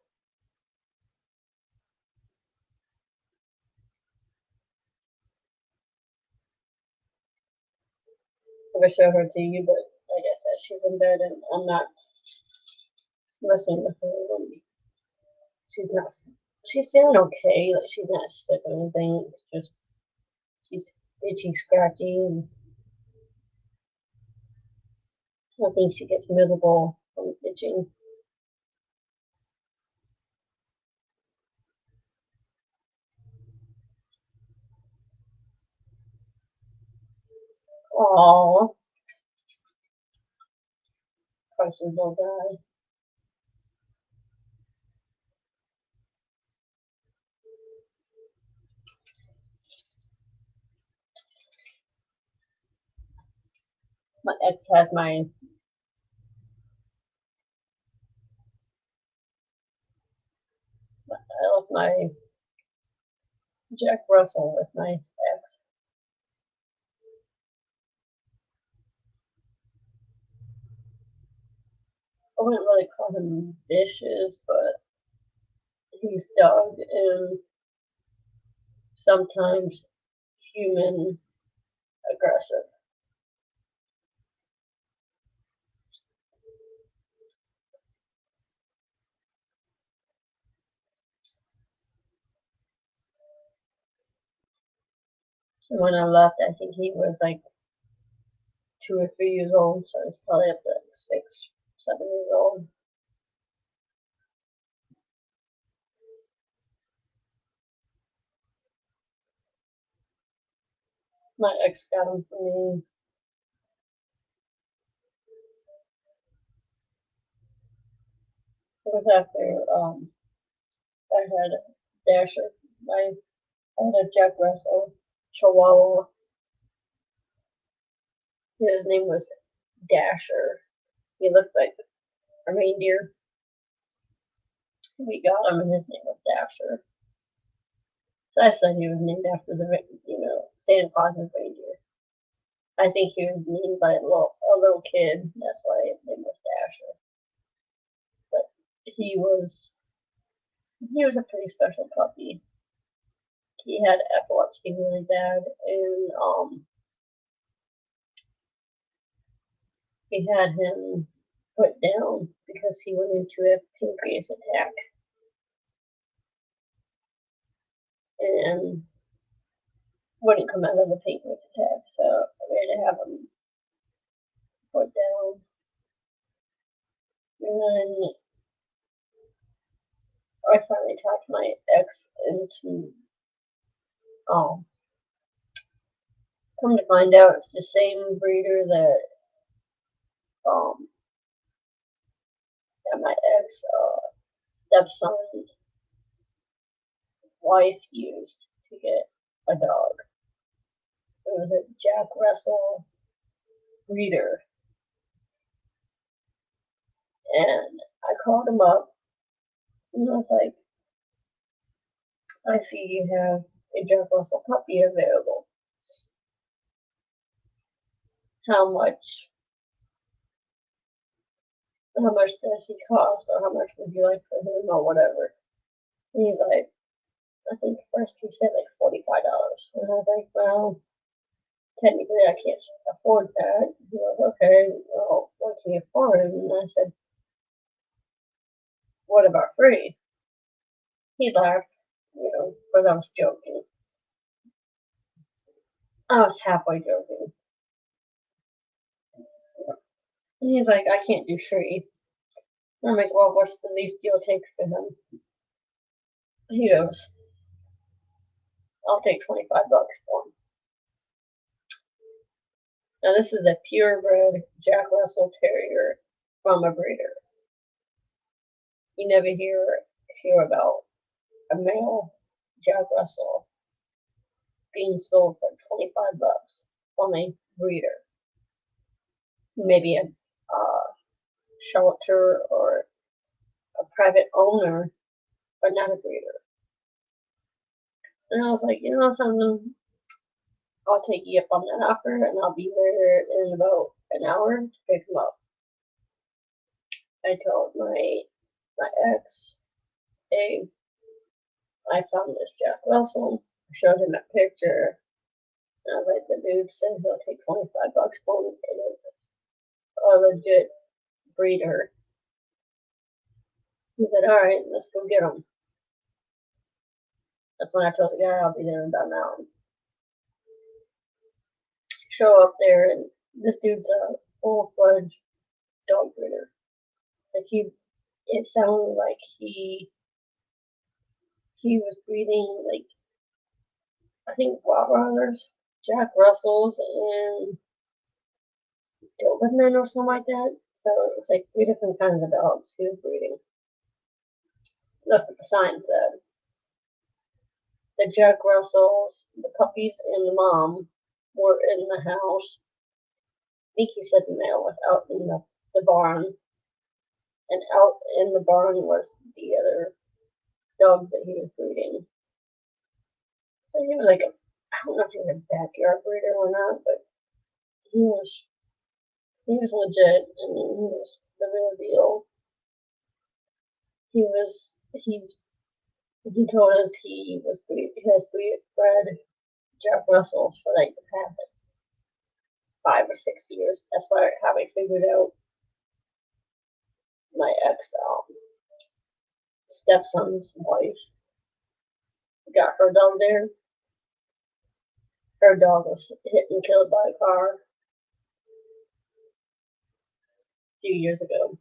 I'm gonna show her to you, but like I said, she's in bed and I'm not messing with her. She's not. She's feeling okay. Like she's not sick or anything. It's just she's itchy, scratchy, and I think she gets miserable from itching. Aww, precious little guy. My ex has I left my Jack Russell with my ex. I wouldn't really call him vicious, but he's dog and sometimes human aggressive. And when I left, I think he was like 2 or 3 years old, so he's probably up to like 6, 7 years old. My ex got him for me. It was after I had Dasher. I had a Jack Russell Chihuahua. His name was Dasher. He looked like a reindeer. We got him, and his name was Dasher. So I said he was named after Santa Claus's reindeer. I think he was named by a little kid. That's why his name was Dasher. But he was he was a pretty special puppy. He had epilepsy really bad, and we had him put down because he went into a pancreas attack, and wouldn't come out of the pancreas attack, so we had to have him put down. And then I finally talked my ex into come to find out it's the same breeder um that my ex stepson's wife used to get a dog. It was a Jack Russell breeder, and I called him up and I was like, I see you have a Jack Russell puppy available. How much how much does he cost, or how much would you like for him, or whatever? And he's like, I think first he said like $45, and I was like, well, technically I can't afford that. He was okay. Well, what can you afford? And I said, what about free? He laughed, but I was joking. I was halfway joking. And he's like, I can't do free. I'm like, well, what's the least you'll take for him? He goes, I'll take $25 for him. Now this is a purebred Jack Russell Terrier from a breeder. You never hear about a male Jack Russell being sold for $25 from a breeder. Maybe a shelter or a private owner, but not a breeder. And I was like, you know something, I'll take you up on that offer, and I'll be there in about an hour to pick him up. I told my ex, hey, I found this Jack Russell. I showed him a picture, and I was it. The dude says he'll take $25 for him. It is a legit breeder. He said, all right, let's go get him. That's when I told the guy I'll be there in about an hour. Show up there, and this dude's a full-fledged dog breeder. Like it sounded like he was breeding, like, I think Rottweilers, Jack Russells, and Doberman or something like that. So it was like 3 different kinds of dogs he was breeding. That's what the sign said. The Jack Russells, the puppies, and the mom were in the house. I think he said the male was out in the barn, and out in the barn was the other dogs that he was breeding. So he was like I don't know if he was a backyard breeder or not, but he was legit. I mean, he was the real deal. He told us he has bred Jack Russell for like the past 5 or 6 years. That's how I figured out my ex stepson's wife got her dog there. Her dog was hit and killed by a car a few years ago.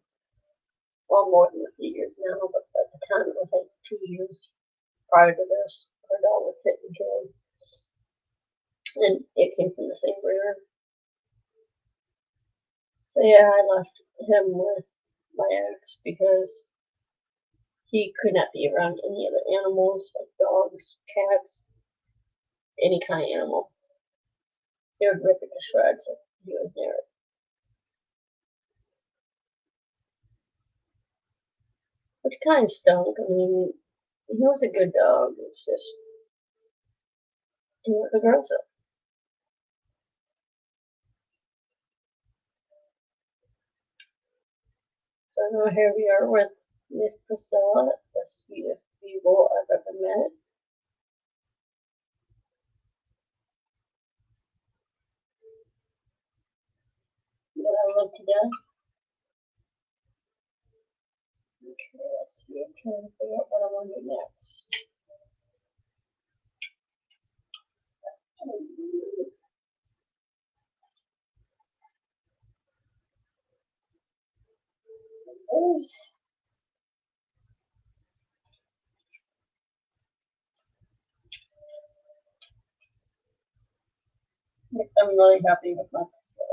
Well, more than a few years now, but at the time it was like 2 years prior to this. Her dog was hit and killed. And it came from the same breeder. So yeah, I left him with my ex because he could not be around any other animals, like dogs, cats, any kind of animal. He would rip it to shreds if he was near it. Which kind of stunk. I mean, he was a good dog. It's just, he was aggressive. So now here we are with Miss Priscilla, the sweetest beagle I've ever met. That I love to death. Okay, let's see. I'm trying to figure out what I want to do next. I'm really happy with my Priscilla.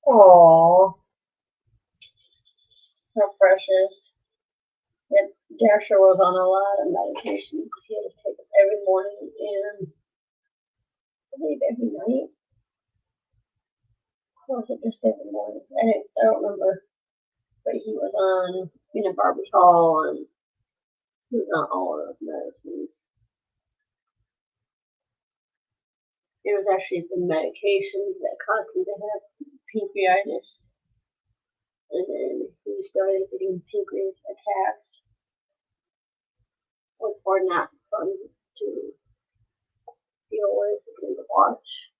Aww, how precious. And Dasher was on a lot of medications. He had to take them every morning and I believe every night. Or was it just every morning? I don't remember. But he was on phenobarbital and he was on all of those medicines. It was actually the medications that caused him to have pancreatitis. And then he started getting pancreas attacks, which were not fun to deal with and to watch.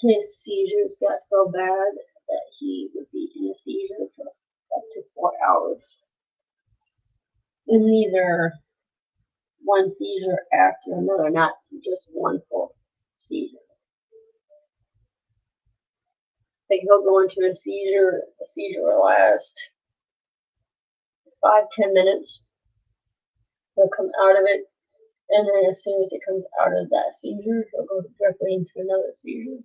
His seizures got so bad that he would be in a seizure for up to 4 hours. And these are one seizure after another, not just one full seizure. Like he'll go into a seizure, the seizure will last 5-10 minutes. He'll come out of it, and then as soon as he comes out of that seizure, he'll go directly into another seizure.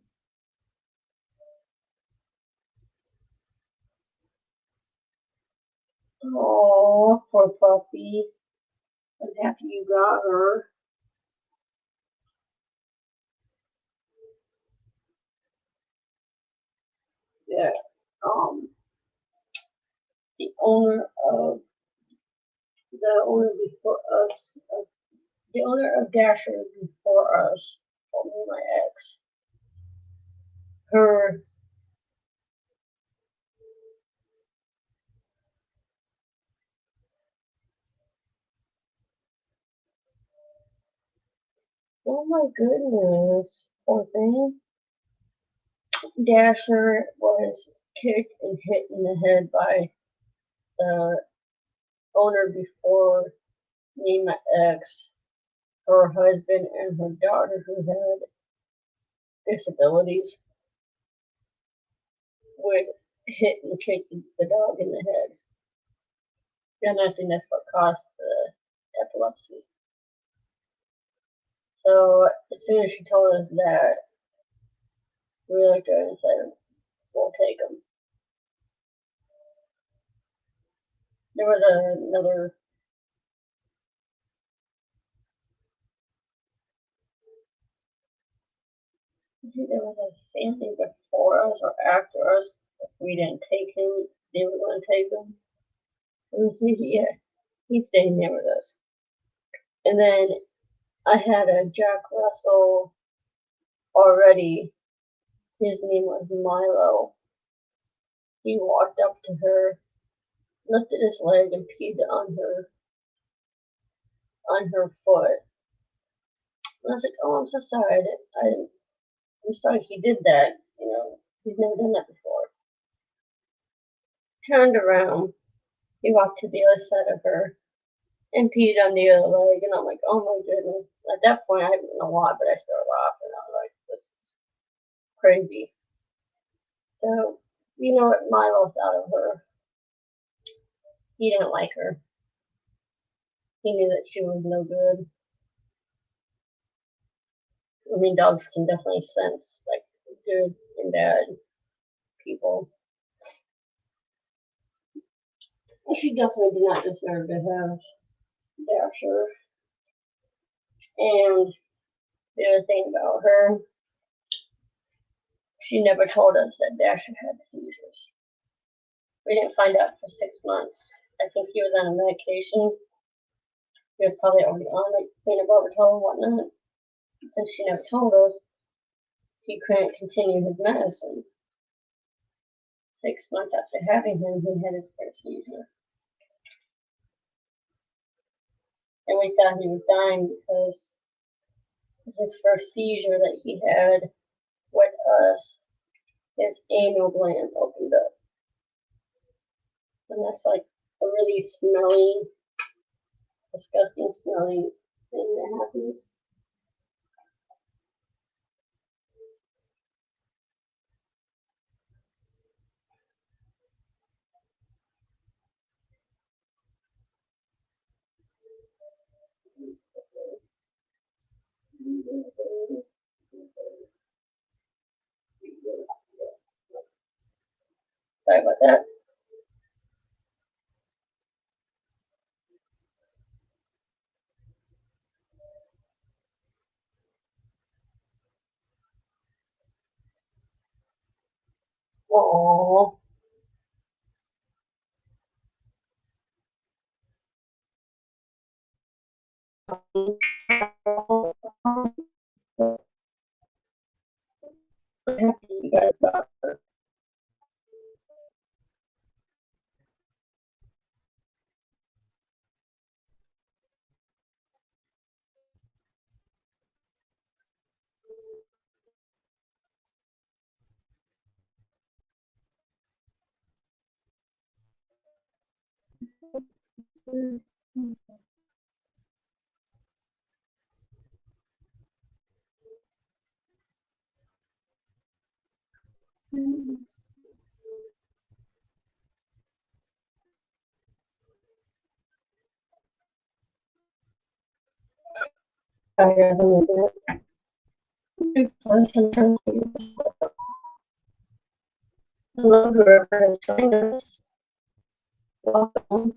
Oh, poor puppy. I'm happy you got her. Yeah. Um, the owner of the owner before us, the owner of Dasher before us, told me my ex, her, oh my goodness, poor thing. Dasher was kicked and hit in the head by the owner before me and my ex, her husband, and her daughter who had disabilities would hit and kick the dog in the head. And I think that's what caused the epilepsy. So as soon as she told us that, we looked at her and said, we'll take him. There was another, I think there was a family before us or after us. We didn't take him. They were going to take him. And see, he's staying there with us. And then I had a Jack Russell already. His name was Milo. He walked up to her, lifted his leg, and peed on her foot. And I was like, "Oh, I'm so sorry. I'm sorry he did that. He's never done that before." Turned around. He walked to the other side of her and peed on the other leg. And I'm like, "Oh my goodness." At that point, I didn't know why, but I started laughing. I was like, "This is crazy." So, what Milo thought of her. He didn't like her. He knew that she was no good. I mean, dogs can definitely sense like good and bad people. She definitely did not deserve to have Dasher. And the other thing about her, she never told us that Dasher had seizures. We didn't find out for 6 months. I think he was on a medication. He was probably already on like phenobarbital and whatnot. Since she never told us, he couldn't continue his medicine. 6 months after having him, he had his first seizure. And we thought he was dying because his first seizure that he had with us, his anal gland opened up. And that's like a really smelly, disgusting smelly thing that happens. Sorry about that. Aww. I'm happy you guys got her. I guess I'm gonna do sometimes. Hello, whoever has joined us. Welcome.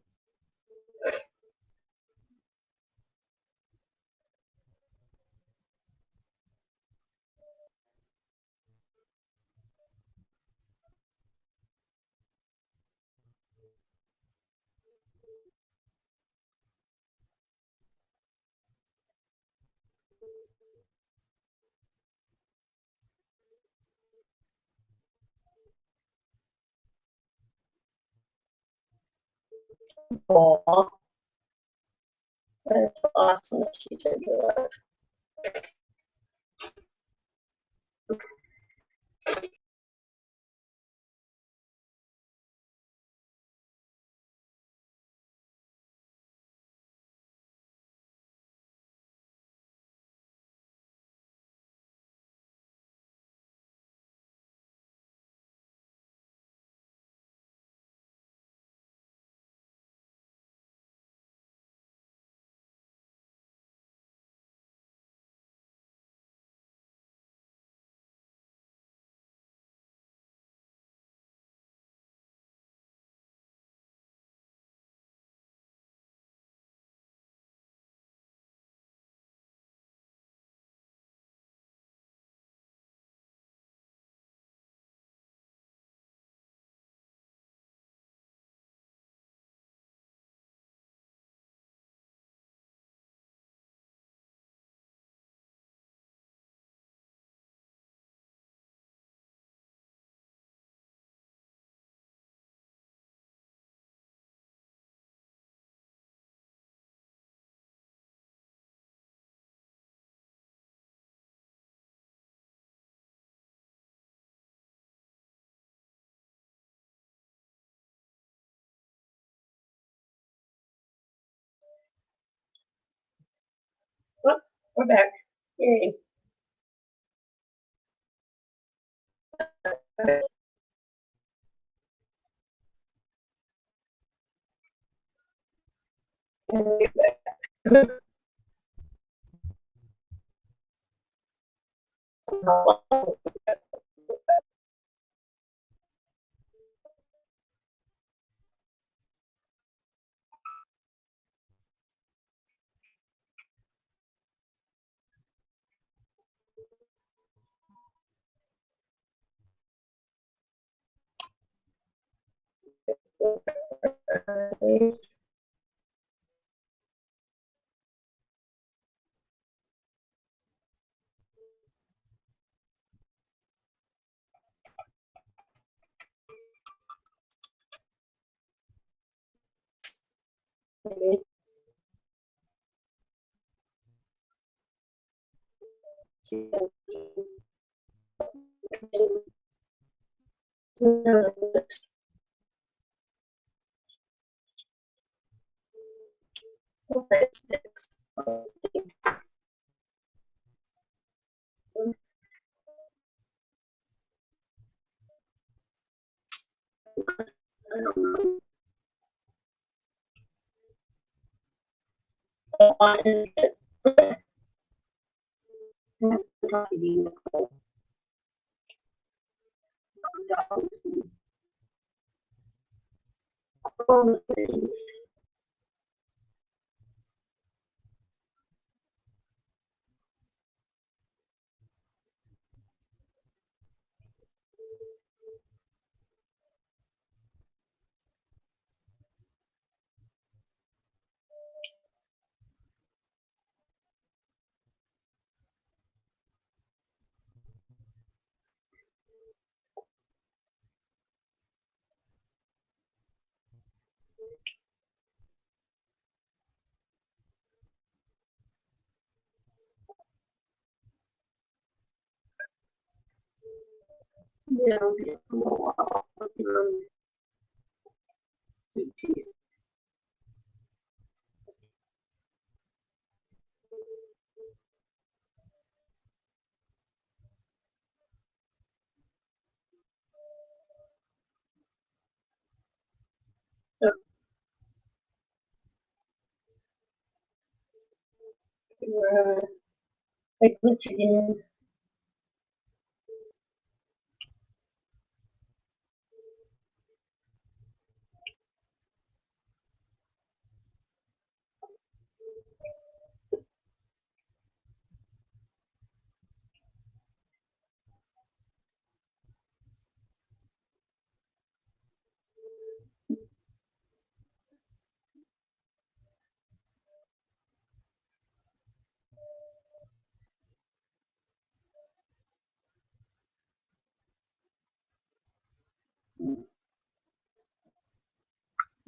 Oh, that's awesome that she said that. Oh, we're back. Yay. We're back. Yeah, a little while. Like Michigan.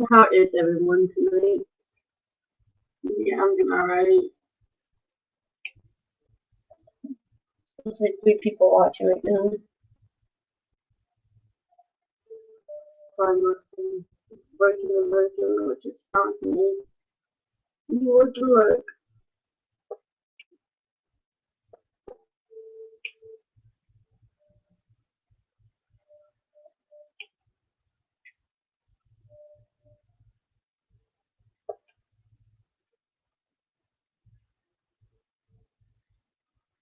How is everyone tonight? Yeah, I'm doing alright. There's like 3 people watching right now. I'm listening, working, which is constantly. You work to work.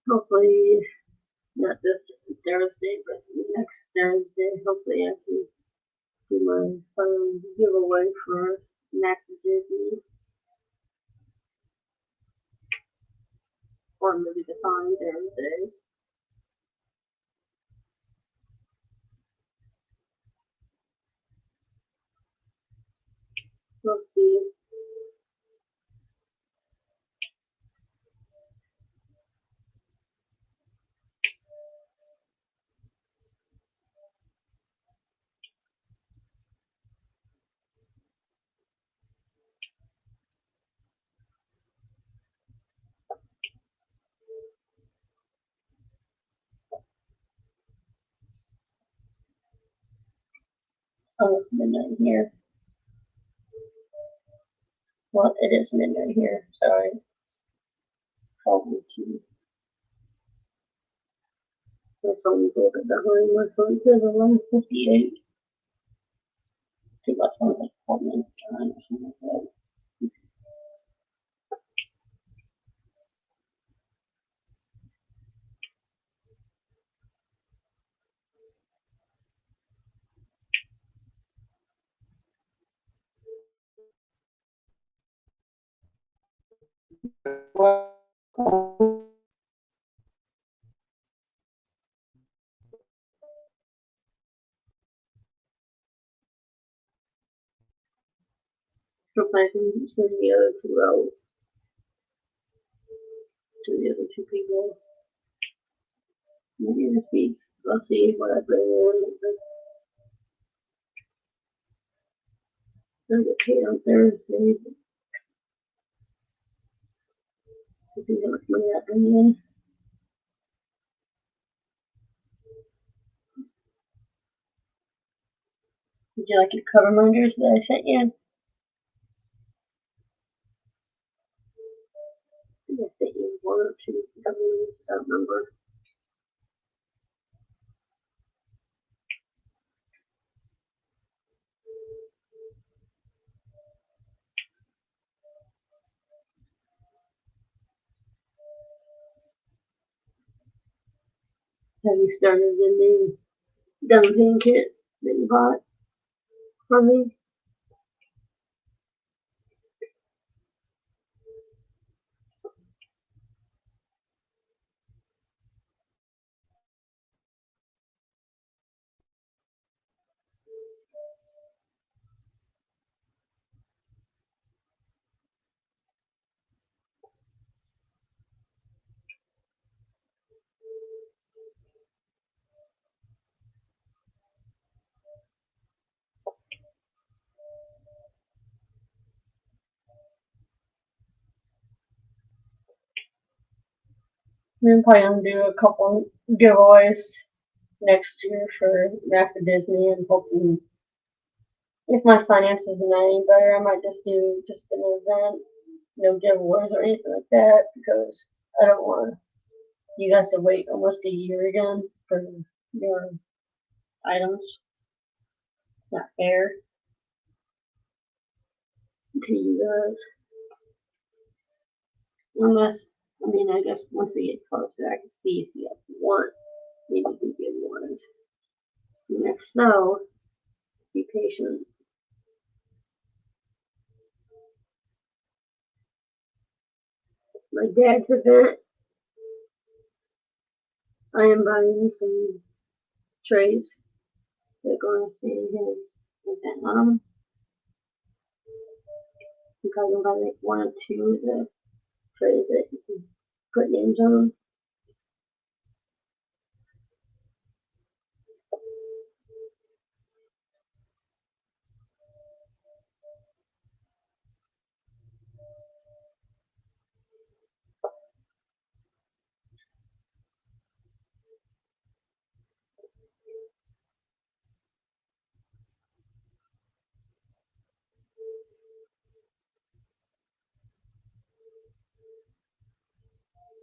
Hopefully, not this Thursday, but next Thursday, hopefully I can do my giveaway for Mac Disney, or maybe the following Thursday. We'll see. It's almost midnight here. Well, it is midnight here. Sorry. 12:02. My phone's a little bit behind. My phone says 11:58. I think my phone's like 12 minutes behind or something like that. So I can send the other 2 out to the other 2 people. Maybe this week. I'll see what I bring in. Because I get paid on Thursday. To see how much money I bring in. Would you like your cover reminders that I sent you? I think I sent you 1 or 2 cover reminders. I don't remember. Have you started the new down payment kit that you bought from me? I'm probably gonna do a couple giveaways next year for Rapid Disney and hoping if my finances are not any better, I might just do just an event, no giveaways or anything like that because I don't want you guys to wait almost a year again for your items. It's not fair to you guys. Unless, I mean, I guess once we get closer, I can see if you guys want maybe we give one. And if so, just be patient. My dad's event, I am buying some trays. They're going to see his event on them. I'm probably going to buy like 1 or 2 of the trays that you can put names on them.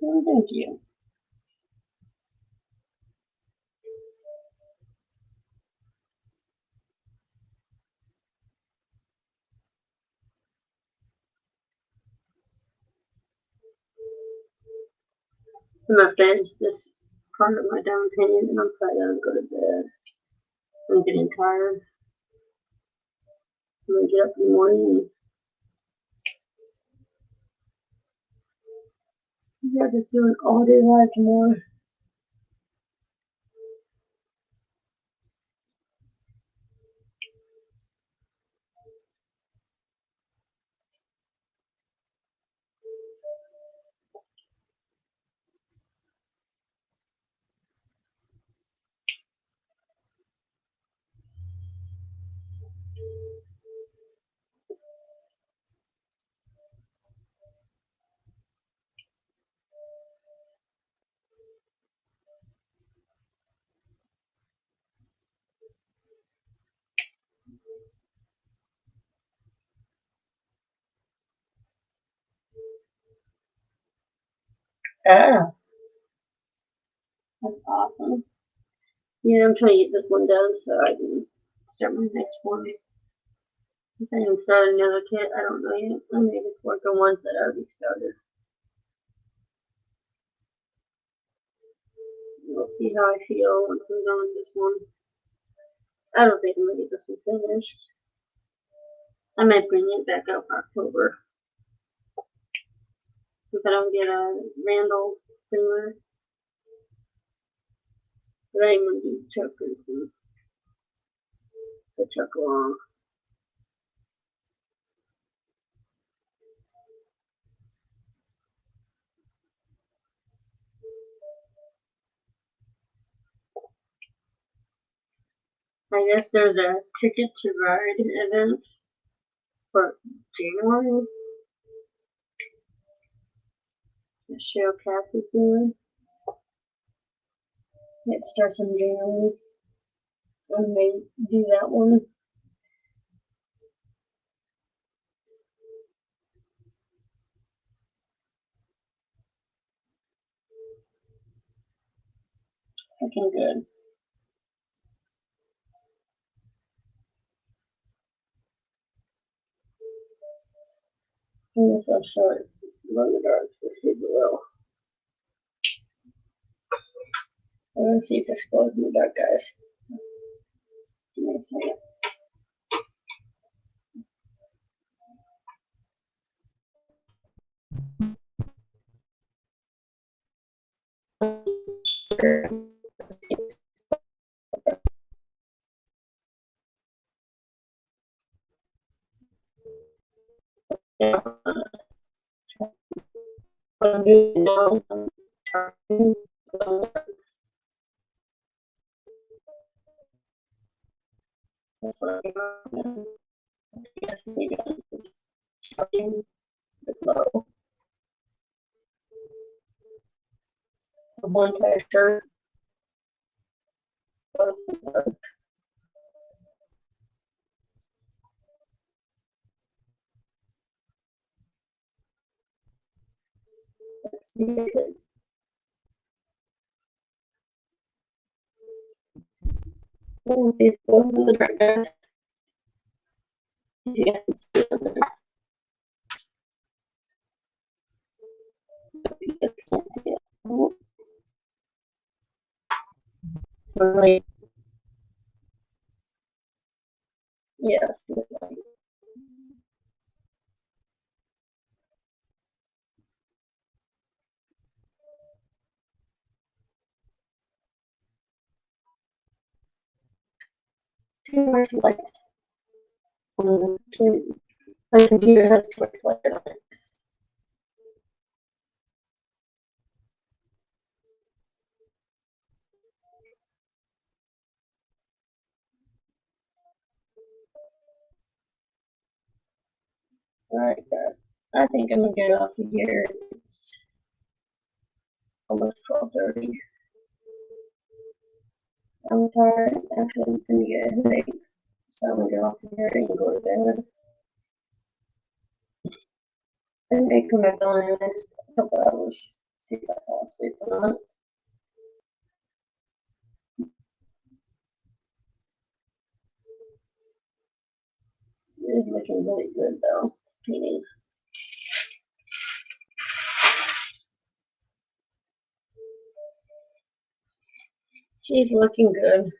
Oh, thank you. I'm gonna finish this part of my down payment and I'm probably gonna go to bed. I'm getting tired. I'm gonna get up in the morning and yeah, just doing all day life tomorrow. Ah, that's awesome. Yeah, I'm trying to get this one done so I can start my next one. If I can start another kit, I don't know yet. I may just work on ones that already started. We'll see how I feel once I'm done with this one. I don't think I'm gonna get this one finished. I might bring it back up for October. If I don't get a Randall creamer. But I'm gonna do chokers and the chuck along. I guess there's a ticket to ride event for January. The show Cats is doing. It starts in January. I may do that one. Looking good. And if I start glow in the dark, let's see below. I'm gonna see if this glows in the dark, guys. Give me a second. Yeah. What I'm doing now is I'm turning that's what I'm doing. Yes, maybe I'm just turning the glow. The one entire shirt glows in the dark. Let's see if it. We'll see if it glows in the dark, guys. You guys can see it in there. You guys can't see it. So like, yes, yeah, like, too much light on my computer has too much light on it. Alright guys, I think I'm gonna get off of here. It's almost 12:30. I'm tired. Actually, I'm gonna get a headache. So I'm gonna get off of here and go to bed. I may come back on in the next couple hours. see if I fall asleep or not. It's looking really good though, this painting. She's looking good.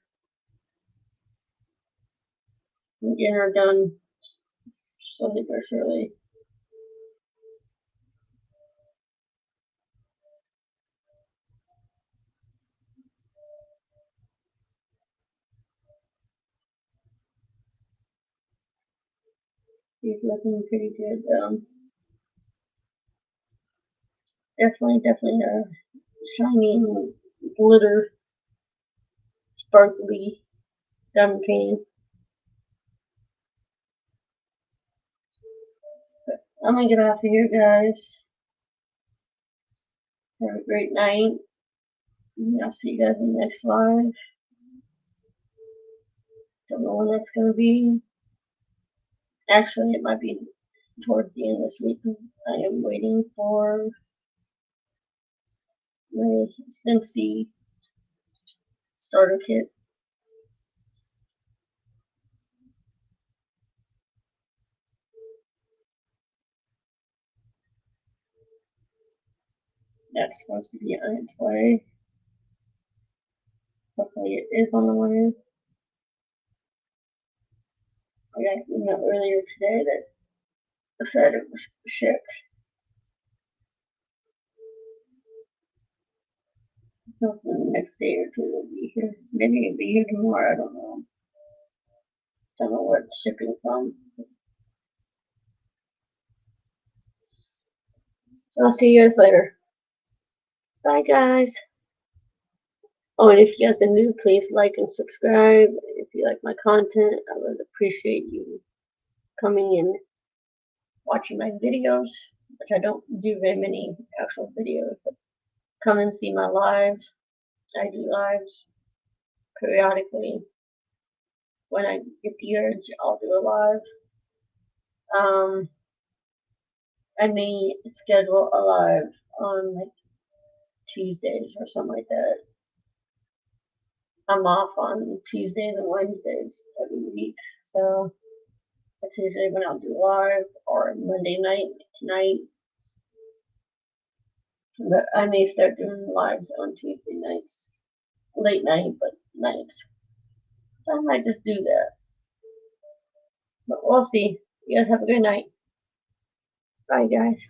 I'm getting her done slowly but surely. She's looking pretty good though. Definitely a shiny glitter, sparkly diamond painting. But I'm gonna get off of here, guys. Have a great night. I'll see you guys in the next live. Don't know when that's gonna be. Actually, it might be towards the end of this week because I am waiting for my scentsy starter kit. That's supposed to be on its way. Hopefully it is on the way. I got an email earlier today that said it was shipped. Hopefully the next day or two it'll be here. Maybe it'll be here tomorrow, I don't know. Don't know where it's shipping from. So I'll see you guys later. Bye guys. Oh, and if you guys are new, please like and subscribe. If you like my content, I would appreciate you coming in, watching my videos, which I don't do very many actual videos, but come and see my lives. I do lives periodically. When I get the urge, I'll do a live. I may schedule a live on like Tuesdays or something like that. I'm off on Tuesdays and Wednesdays every week, so that's usually when I'll do live, or Monday night tonight. But I may start doing lives on Tuesday nights, late night, but nights. So I might just do that. But we'll see. You guys have a good night. Bye, guys.